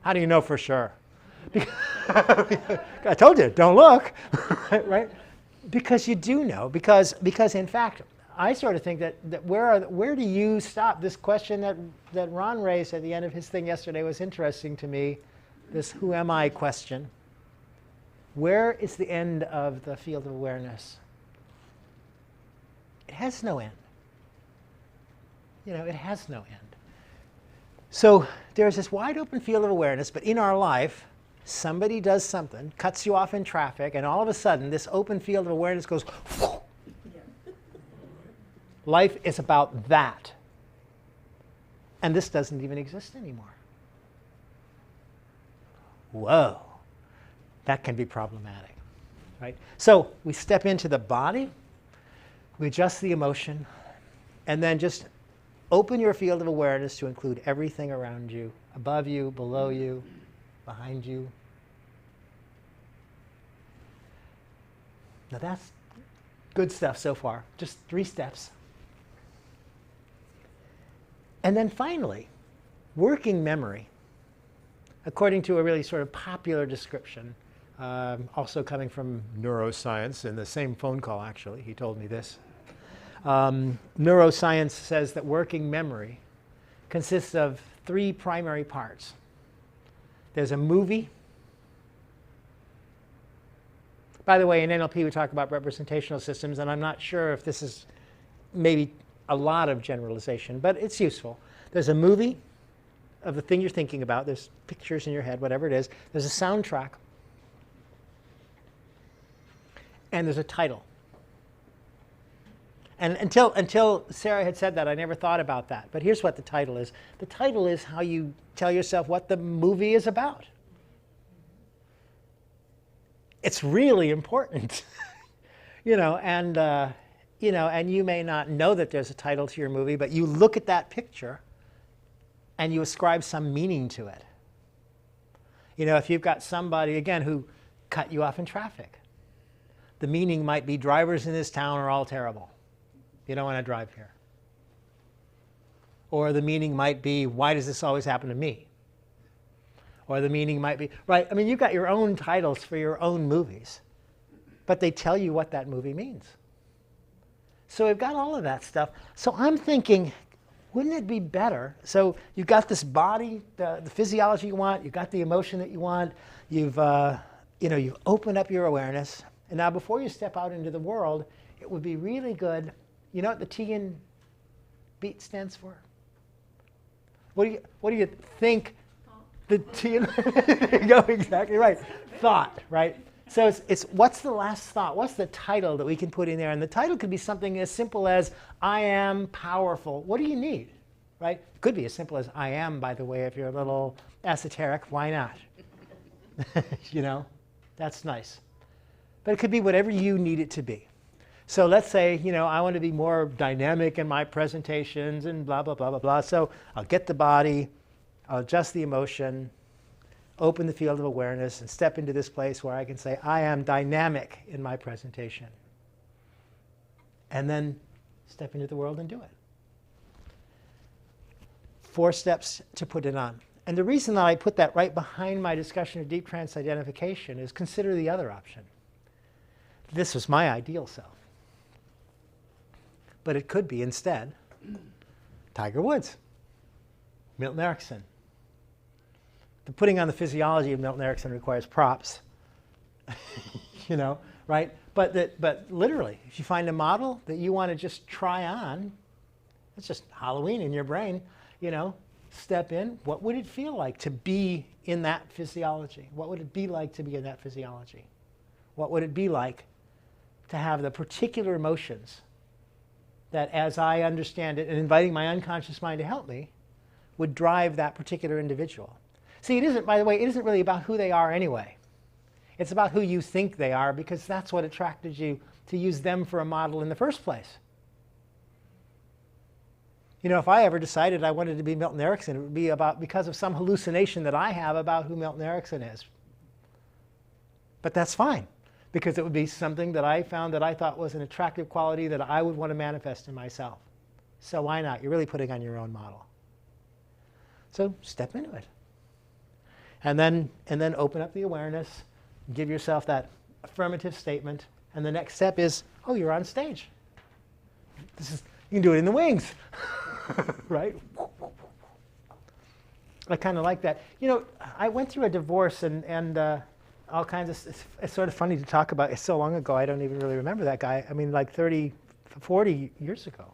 How do you know for sure? I told you, don't look, right? Because you do know, because in fact, I sort of think that where do you stop? This question that Ron raised at the end of his thing yesterday was interesting to me, this who am I question. Where is the end of the field of awareness? It has no end. It has no end. So there's this wide open field of awareness, but in our life, somebody does something, cuts you off in traffic, and all of a sudden this open field of awareness goes whoosh. Life is about that. And this doesn't even exist anymore. Whoa. That can be problematic, right? So we step into the body, we adjust the emotion, and then just open your field of awareness to include everything around you, above you, below you, behind you. Now that's good stuff so far. Just 3 steps. And then finally, working memory, according to a really sort of popular description, also coming from neuroscience in the same phone call, actually, he told me this. Neuroscience says that working memory consists of 3 primary parts. There's a movie. By the way, in NLP we talk about representational systems, and I'm not sure if this is maybe a lot of generalization, but it's useful. There's a movie, of the thing you're thinking about. There's pictures in your head, whatever it is. There's a soundtrack. And there's a title. And until Sarah had said that, I never thought about that. But here's what the title is. The title is how you tell yourself what the movie is about. It's really important. And you may not know that there's a title to your movie, but you look at that picture and you ascribe some meaning to it. If you've got somebody, again, who cut you off in traffic, the meaning might be drivers in this town are all terrible. You don't want to drive here. Or the meaning might be, why does this always happen to me? Or the meaning might be, right, I mean, you've got your own titles for your own movies, but they tell you what that movie means. So we've got all of that stuff. So I'm thinking, wouldn't it be better? So you've got this body, the physiology you want, you've got the emotion that you want, you've opened up your awareness. And now before you step out into the world, it would be really good. You know what the T in beat stands for? What do you think the T in there you go, exactly right. Thought, right? So it's what's the last thought? What's the title that we can put in there? And the title could be something as simple as I am powerful. What do you need? Right? It could be as simple as I am, by the way, if you're a little esoteric, why not? That's nice. But it could be whatever you need it to be. So let's say, I want to be more dynamic in my presentations and blah, blah, blah, blah, blah. So I'll get the body, I'll adjust the emotion, open the field of awareness, and step into this place where I can say, I am dynamic in my presentation. And then step into the world and do it. 4 steps to put it on. And the reason that I put that right behind my discussion of deep trance identification is consider the other option. This was my ideal self. But it could be instead Tiger Woods, Milton Erickson. The putting on the physiology of Milton Erickson requires props, right? But literally, if you find a model that you want to just try on, it's just Halloween in your brain, step in. What would it feel like to be in that physiology? What would it be like to be in that physiology? What would it be like to have the particular emotions that, as I understand it, and inviting my unconscious mind to help me, would drive that particular individual? See, it isn't, by the way, it isn't really about who they are anyway. It's about who you think they are, because that's what attracted you to use them for a model in the first place. If I ever decided I wanted to be Milton Erickson, it would be because of some hallucination that I have about who Milton Erickson is. But that's fine, because it would be something that I found that I thought was an attractive quality that I would want to manifest in myself. So why not? You're really putting on your own model. So step into it. And then open up the awareness, give yourself that affirmative statement, and the next step is, oh, you're on stage. You can do it in the wings, right? I kind of like that. I went through a divorce and all kinds of, it's sort of funny to talk about. It's so long ago, I don't even really remember that guy. I mean, like 30, 40 years ago.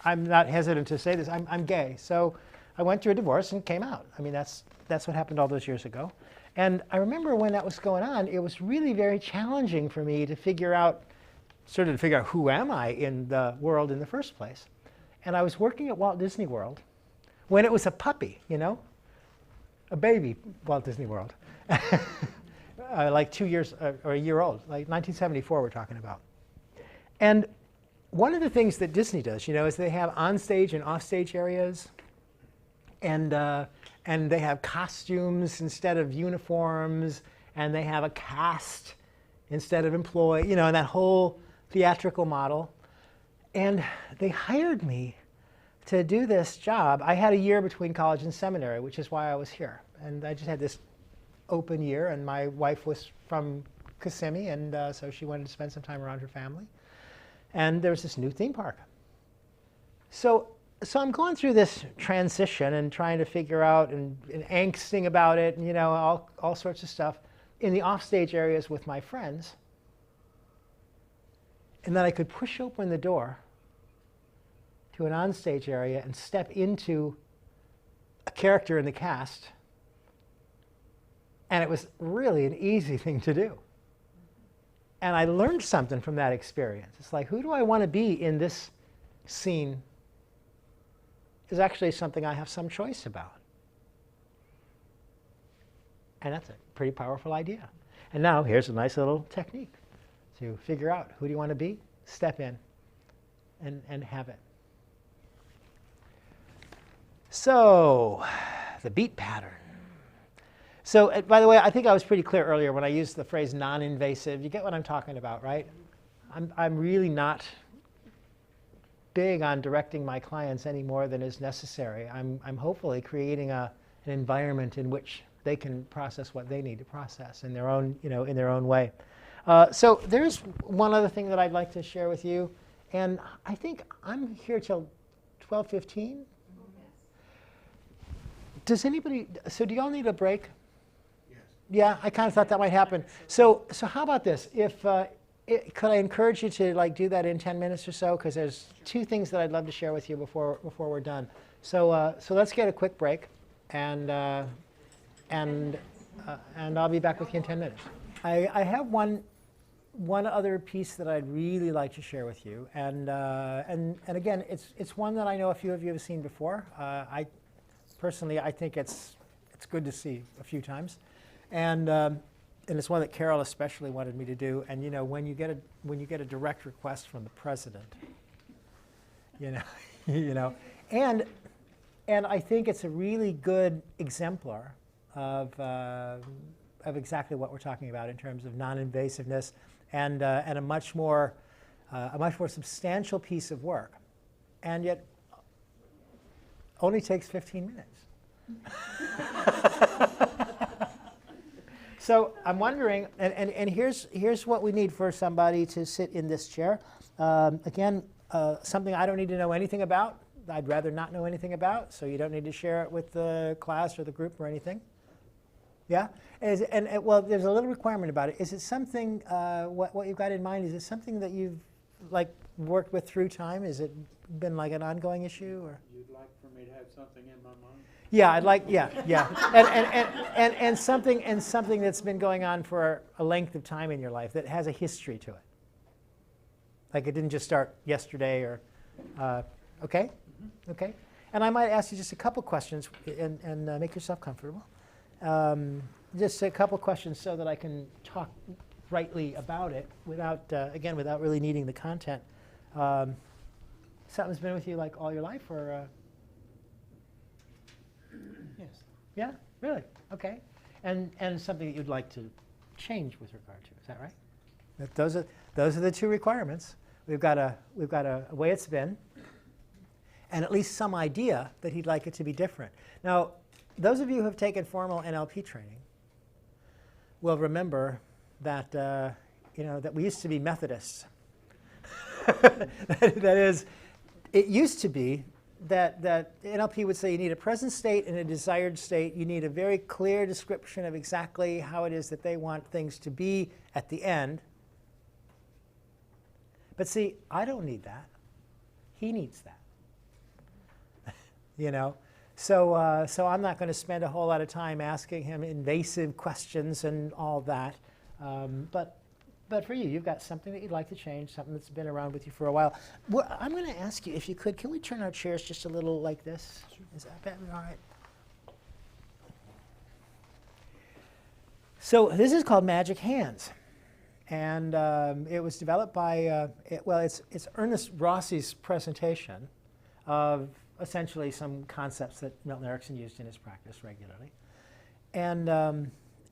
I'm not hesitant to say this. I'm gay. So I went through a divorce and came out. I mean, that's what happened all those years ago. And I remember when that was going on, it was really very challenging for me to figure out who am I in the world in the first place. And I was working at Walt Disney World when it was a puppy, a baby Walt Disney World, like 2 years or a year old, like 1974 we're talking about. And one of the things that Disney does, is they have on-stage and off-stage areas, and they have costumes instead of uniforms, and they have a cast instead of employee, and that whole theatrical model. And they hired me to do this job. I had a year between college and seminary, which is why I was here. And I just had this open year, and my wife was from Kissimmee, and so she wanted to spend some time around her family. And there was this new theme park. So I'm going through this transition and trying to figure out and angsting about it, and all sorts of stuff in the offstage areas with my friends. And then I could push open the door to an onstage area and step into a character in the cast. And it was really an easy thing to do. And I learned something from that experience. It's like, who do I want to be in this scene is actually something I have some choice about. And that's a pretty powerful idea. And now here's a nice little technique to figure out who do you want to be, step in, and have it. So, the beat pattern. So, by the way, I think I was pretty clear earlier when I used the phrase non-invasive. You get what I'm talking about, right? I'm really not big on directing my clients any more than is necessary. I'm hopefully creating an environment in which they can process what they need to process in their own, in their own way. So there's one other thing that I'd like to share with you, and I think I'm here till 12:15. Does anybody? So do y'all need a break? Yes. Yeah, I kind of thought that might happen. So how about this? Could I encourage you to do that in 10 minutes or so? Because there's two things that I'd love to share with you before we're done. So let's get a quick break, and I'll be back with you in 10 minutes. I have one other piece that I'd really like to share with you, and again, it's one that I know a few of you have seen before. I think it's good to see a few times, and it's one that Carol especially wanted me to do. And when you get a direct request from the president, and I think it's a really good exemplar of exactly what we're talking about in terms of non-invasiveness and a much more substantial piece of work, and yet only takes 15 minutes. So I'm wondering, and here's what we need for somebody to sit in this chair. Again, something I don't need to know anything about. I'd rather not know anything about, so you don't need to share it with the class or the group or anything. Yeah? Well, there's a little requirement about it. Is it something, what you've got in mind, is it something that you've worked with through time? Has it been an ongoing issue? Or? You'd like for me to have something in my mind? Yeah, I'd like, yeah. and something that's been going on for a length of time in your life that has a history to it. Like it didn't just start yesterday or, okay? Mm-hmm. Okay. And I might ask you just a couple questions and make yourself comfortable. Just a couple questions so that I can talk rightly about it without really needing the content. Something's been with you all your life, or? Yes. Yeah, really? Okay. And something that you'd like to change with regard to, is that right? Those are the two requirements. We've got a way it's been, and at least some idea that he'd like it to be different. Now, those of you who have taken formal NLP training will remember that that we used to be Methodists. that is, it used to be that NLP would say you need a present state and a desired state. You need a very clear description of exactly how it is that they want things to be at the end. But see, I don't need that. He needs that. So I'm not going to spend a whole lot of time asking him invasive questions and all that. But for you, you've got something that you'd like to change, something that's been around with you for a while. Well, I'm going to ask you, if you could, can we turn our chairs just a little like this? Sure. Is that all right? So this is called Magic Hands. And it was developed by, it's Ernest Rossi's presentation of essentially some concepts that Milton Erickson used in his practice regularly. And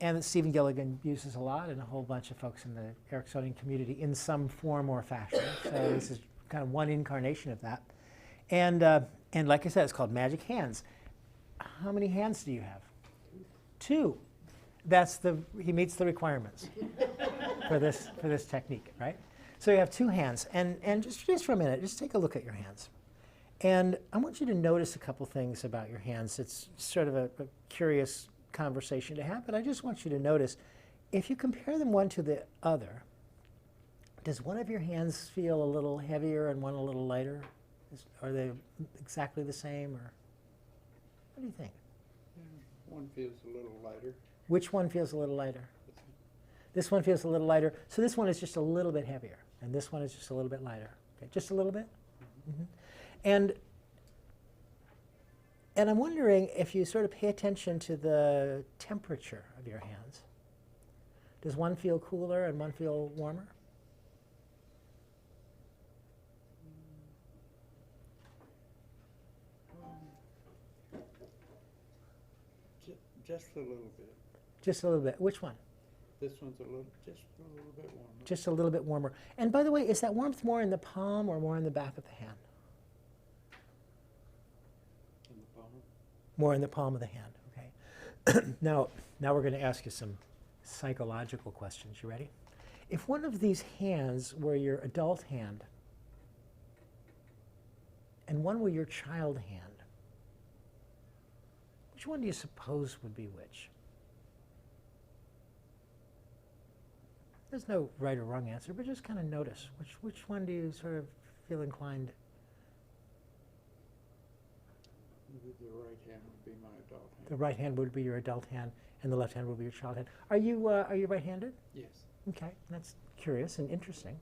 that Stephen Gilligan uses a lot, and a whole bunch of folks in the Ericksonian community in some form or fashion. So this is kind of one incarnation of that. And like I said, it's called Magic Hands. How many hands do you have? 2. He meets the requirements for this technique, right? So you have 2 hands, and just for a minute, just take a look at your hands. And I want you to notice a couple things about your hands. It's sort of a curious conversation to have, but I just want you to notice, if you compare them one to the other, does one of your hands feel a little heavier and one a little lighter? Are they exactly the same, or what do you think? One feels a little lighter. Which one feels a little lighter? This one feels a little lighter. So this one is just a little bit heavier, and this one is just a little bit lighter. Okay, just a little bit. Mm-hmm. And I'm wondering if you sort of pay attention to the temperature of your hands. Does one feel cooler and one feel warmer? Just a little bit. Just a little bit. Which one? This one's just a little bit warmer. Just a little bit warmer. And by the way, is that warmth more in the palm or more in the back of the hand? In the palm. More in the palm of the hand, okay. Now we're going to ask you some psychological questions. You ready? If one of these hands were your adult hand and one were your child hand, which one do you suppose would be which? There's no right or wrong answer, but just kind of notice. Which one do you sort of feel inclined? Maybe the right hand would be my adult hand. The right hand would be your adult hand, and the left hand would be your child hand. Are you right-handed? Yes. Okay, that's curious and interesting.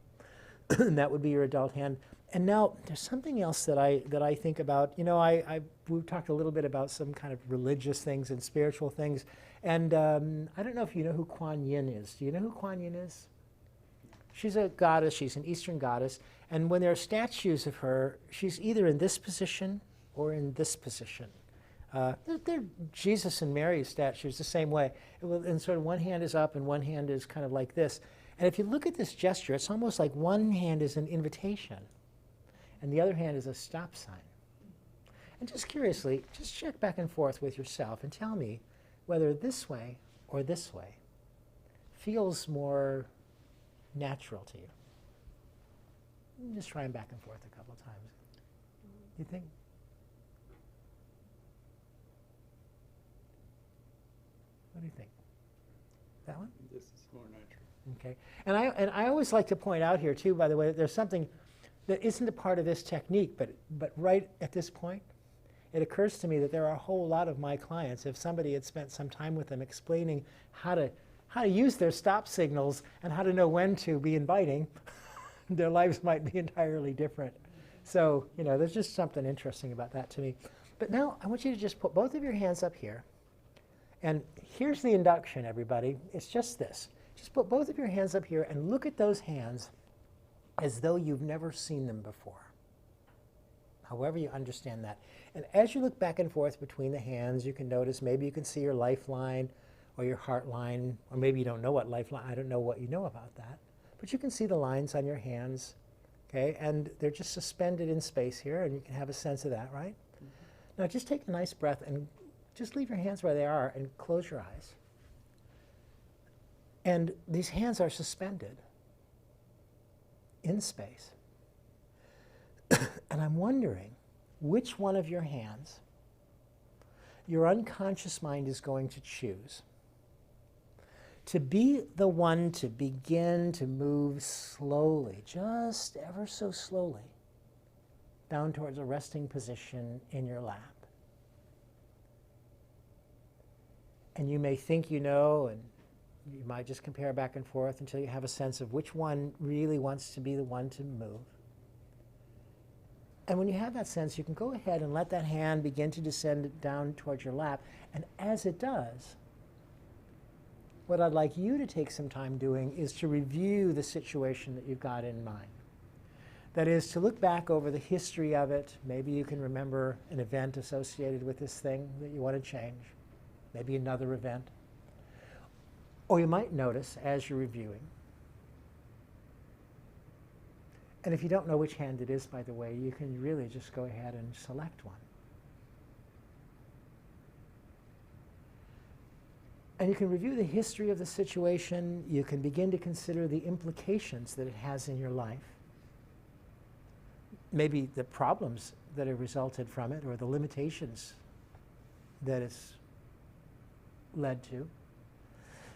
And that would be your adult hand. And now there's something else that I think about. You know, we've talked a little bit about some kind of religious things and spiritual things. And I don't know if you know who Kuan Yin is. Do you know who Kuan Yin is? She's a goddess. She's an Eastern goddess. And when there are statues of her, she's either in this position or in this position. They're Jesus and Mary statues the same way. And sort of one hand is up and one hand is kind of like this. And if you look at this gesture, it's almost like one hand is an invitation and the other hand is a stop sign. And just curiously, just check back and forth with yourself and tell me whether this way or this way feels more natural to you. Just try them back and forth a couple of times. You think? What do you think? That one? This is more natural. Okay. And I always like to point out here too, by the way, that there's something that isn't a part of this technique, but right at this point, it occurs to me that there are a whole lot of my clients, if somebody had spent some time with them explaining how to use their stop signals and how to know when to be inviting, their lives might be entirely different. So, you know, there's just something interesting about that to me. But now I want you to just put both of your hands up here. And here's the induction, everybody. It's just this. Just put both of your hands up here and look at those hands as though you've never seen them before. However you understand that. And as you look back and forth between the hands, you can notice, maybe you can see your lifeline or your heart line, or maybe you don't know what lifeline, I don't know what you know about that. But you can see the lines on your hands, okay? And they're just suspended in space here, and you can have a sense of that, right? Now just take a nice breath and just leave your hands where they are and close your eyes. And these hands are suspended in space. And I'm wondering which one of your hands your unconscious mind is going to choose to be the one to begin to move slowly, just ever so slowly, down towards a resting position in your lap. And you may think you know, and you might just compare back and forth until you have a sense of which one really wants to be the one to move. And when you have that sense, you can go ahead and let that hand begin to descend down towards your lap. And as it does, what I'd like you to take some time doing is to review the situation that you've got in mind. That is, to look back over the history of it. Maybe you can remember an event associated with this thing that you want to change. Maybe another event. Or you might notice as you're reviewing. And if you don't know which hand it is, by the way, you can really just go ahead and select one. And you can review the history of the situation. You can begin to consider the implications that it has in your life. Maybe the problems that have resulted from it or the limitations that it's led to.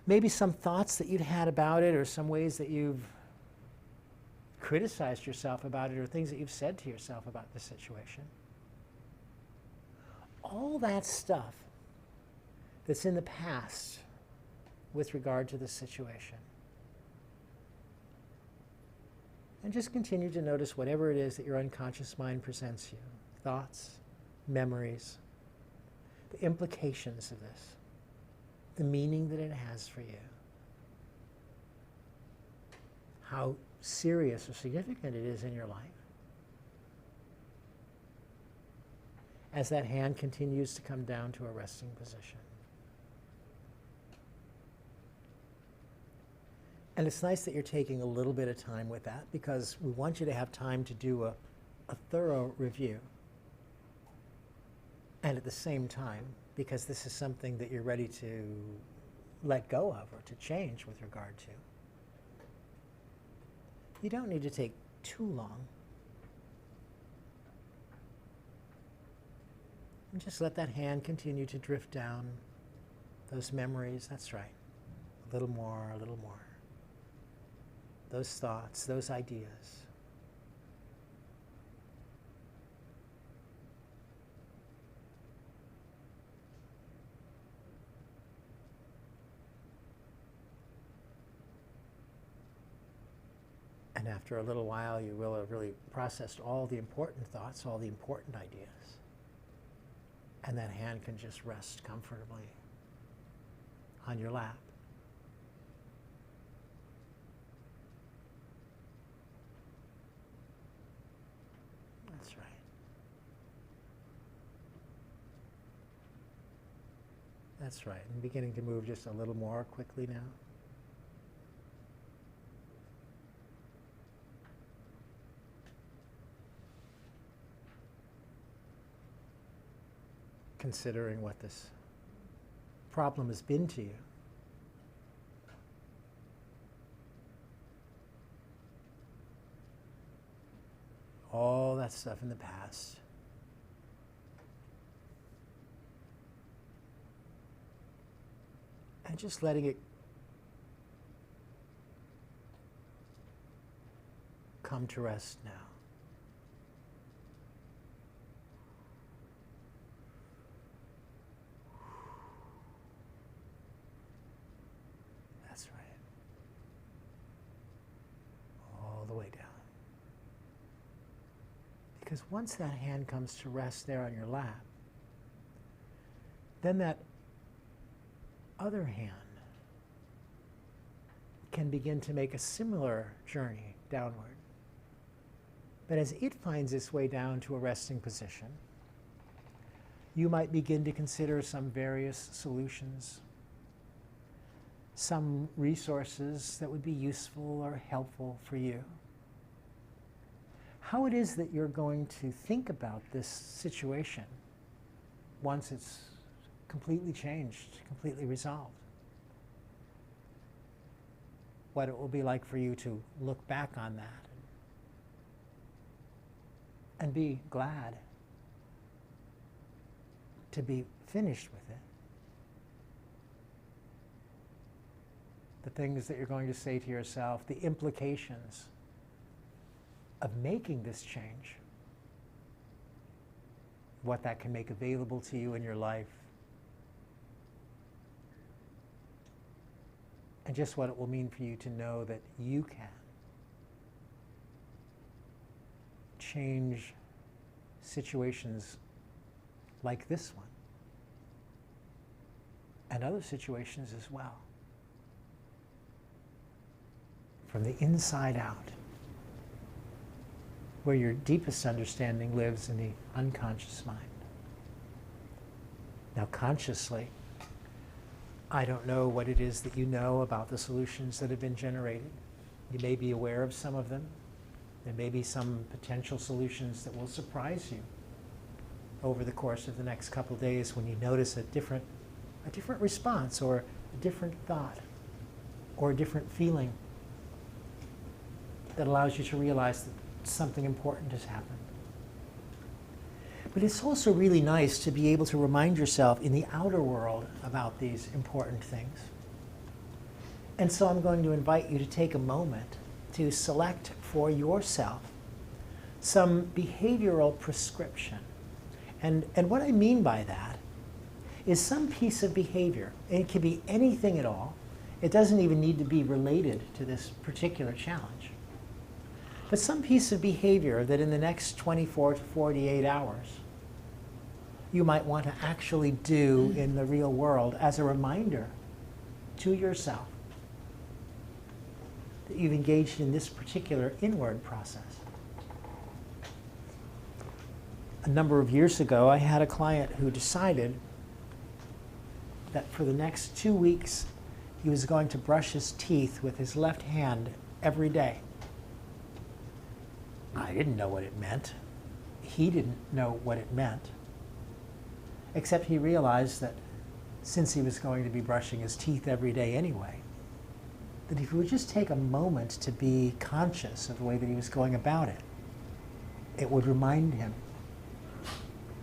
Maybe some thoughts that you'd had about it or some ways that you've criticized yourself about it or things that you've said to yourself about the situation. All that stuff that's in the past with regard to the situation. And just continue to notice whatever it is that your unconscious mind presents you. Thoughts, memories, the implications of this, the meaning that it has for you. How serious or significant it is in your life. As that hand continues to come down to a resting position. And it's nice that you're taking a little bit of time with that, because we want you to have time to do a thorough review. And at the same time, because this is something that you're ready to let go of or to change with regard to, you don't need to take too long. And just let that hand continue to drift down those memories. That's right. A little more, a little more. Those thoughts, those ideas. And after a little while, you will have really processed all the important thoughts, all the important ideas. And that hand can just rest comfortably on your lap. That's right. That's right. And beginning to move just a little more quickly now. Considering what this problem has been to you. All that stuff in the past. And just letting it come to rest now. That's right. All the way down. Because once that hand comes to rest there on your lap, then that other hand can begin to make a similar journey downward. But as it finds its way down to a resting position, you might begin to consider some various solutions, some resources that would be useful or helpful for you. How it is that you're going to think about this situation once it's completely changed, completely resolved. What it will be like for you to look back on that and be glad to be finished with it. The things that you're going to say to yourself, the implications of making this change, what that can make available to you in your life, and just what it will mean for you to know that you can change situations like this one and other situations as well, from the inside out, where your deepest understanding lives in the unconscious mind. Now consciously, I don't know what it is that you know about the solutions that have been generated. You may be aware of some of them. There may be some potential solutions that will surprise you over the course of the next couple of days when you notice a different response or a different thought or a different feeling that allows you to realize that something important has happened. But it's also really nice to be able to remind yourself in the outer world about these important things. And so I'm going to invite you to take a moment to select for yourself some behavioral prescription. And what I mean by that is some piece of behavior. And it can be anything at all. It doesn't even need to be related to this particular challenge. But some piece of behavior that in the next 24 to 48 hours you might want to actually do in the real world as a reminder to yourself that you've engaged in this particular inward process. A number of years ago, I had a client who decided that for the next 2 weeks, he was going to brush his teeth with his left hand every day. I didn't know what it meant. He didn't know what it meant. Except he realized that since he was going to be brushing his teeth every day anyway, that if he would just take a moment to be conscious of the way that he was going about it, it would remind him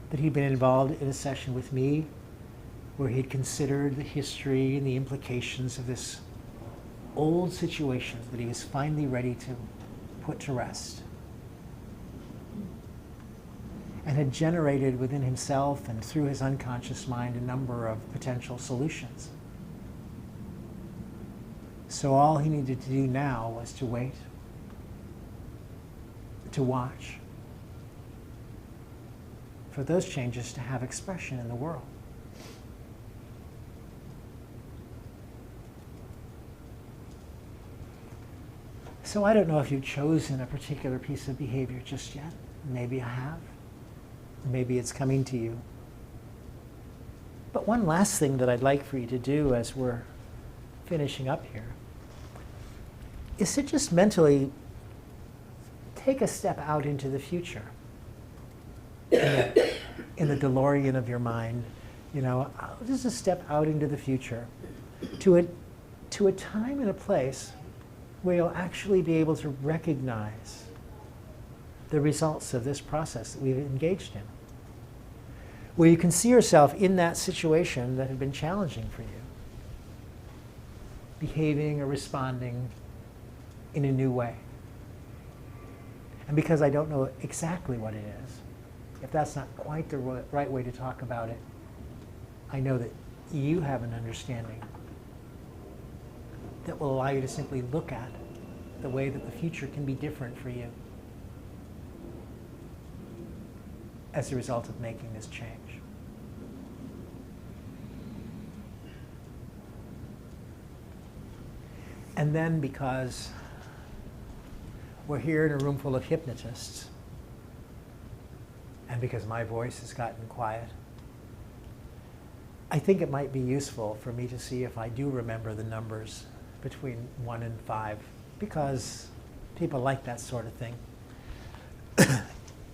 that he'd been involved in a session with me where he'd considered the history and the implications of this old situation that he was finally ready to put to rest, and had generated within himself and through his unconscious mind a number of potential solutions. So all he needed to do now was to wait, to watch, for those changes to have expression in the world. So I don't know if you've chosen a particular piece of behavior just yet. Maybe I have. Maybe it's coming to you. But one last thing that I'd like for you to do as we're finishing up here is to just mentally take a step out into the future. In the DeLorean of your mind, you know, just a step out into the future to a time and a place where you'll actually be able to recognize the results of this process that we've engaged in. Where you can see yourself in that situation that had been challenging for you, behaving or responding in a new way. And because I don't know exactly what it is, if that's not quite the right way to talk about it, I know that you have an understanding that will allow you to simply look at the way that the future can be different for you as a result of making this change. And then, because we're here in a room full of hypnotists, and because my voice has gotten quiet, I think it might be useful for me to see if I do remember the numbers between 1 and 5, because people like that sort of thing.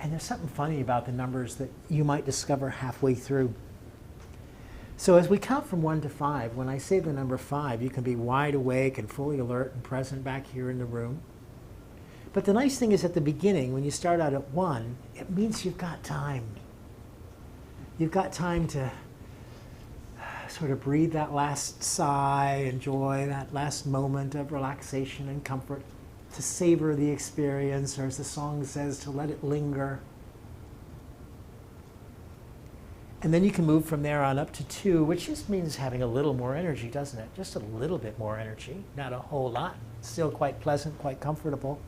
And there's something funny about the numbers that you might discover halfway through. So as we count from 1 to 5, when I say the number 5, you can be wide awake and fully alert and present back here in the room. But the nice thing is at the beginning, when you start out at 1, it means you've got time. You've got time to sort of breathe that last sigh, enjoy that last moment of relaxation and comfort, to savor the experience, or as the song says, to let it linger. And then you can move from there on up to 2, which just means having a little more energy, doesn't it? Just a little bit more energy, not a whole lot. Still quite pleasant, quite comfortable.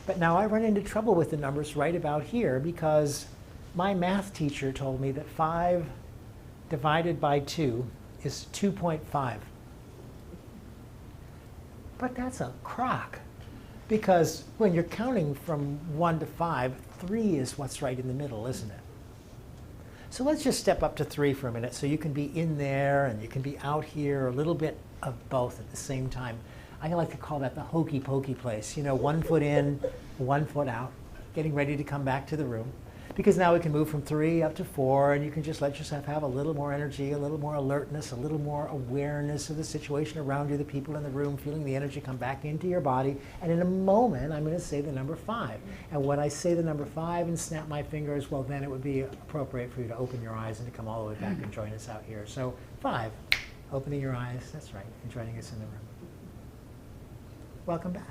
But now I run into trouble with the numbers right about here, because my math teacher told me that 5 divided by 2 is 2.5. But that's a crock, because when you're counting from 1 to 5, 3 is what's right in the middle, isn't it? So let's just step up to 3 for a minute, so you can be in there and you can be out here, a little bit of both at the same time. I like to call that the hokey pokey place. You know, 1 foot in, 1 foot out, getting ready to come back to the room. Because now we can move from 3 up to 4, and you can just let yourself have a little more energy, a little more alertness, a little more awareness of the situation around you, the people in the room, feeling the energy come back into your body. And in a moment, I'm going to say the number 5. And when I say the number 5 and snap my fingers, well, then it would be appropriate for you to open your eyes and to come all the way back and join us out here. So 5, opening your eyes, that's right, and joining us in the room. Welcome back.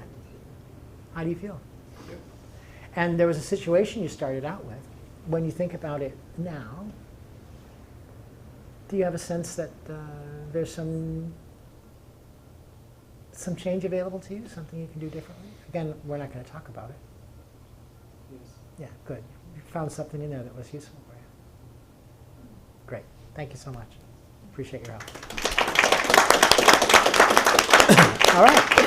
How do you feel? Good. And there was a situation you started out with. When you think about it now, do you have a sense that there's some change available to you, something you can do differently? Again, we're not going to talk about it. Yes. Yeah, good. You found something in there that was useful for you. Great. Thank you so much. Appreciate your help. All right.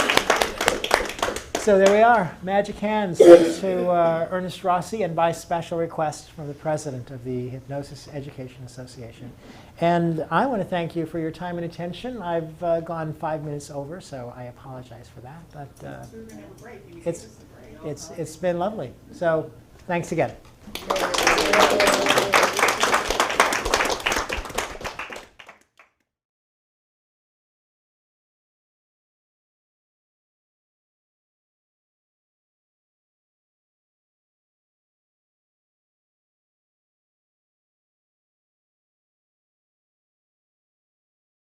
So there we are. Magic hands to Ernest Rossi, and by special request from the president of the Hypnosis Education Association. And I want to thank you for your time and attention. I've gone 5 minutes over, so I apologize for that. But So we're gonna have a break. You it's- gave us a break. it's been lovely. So thanks again.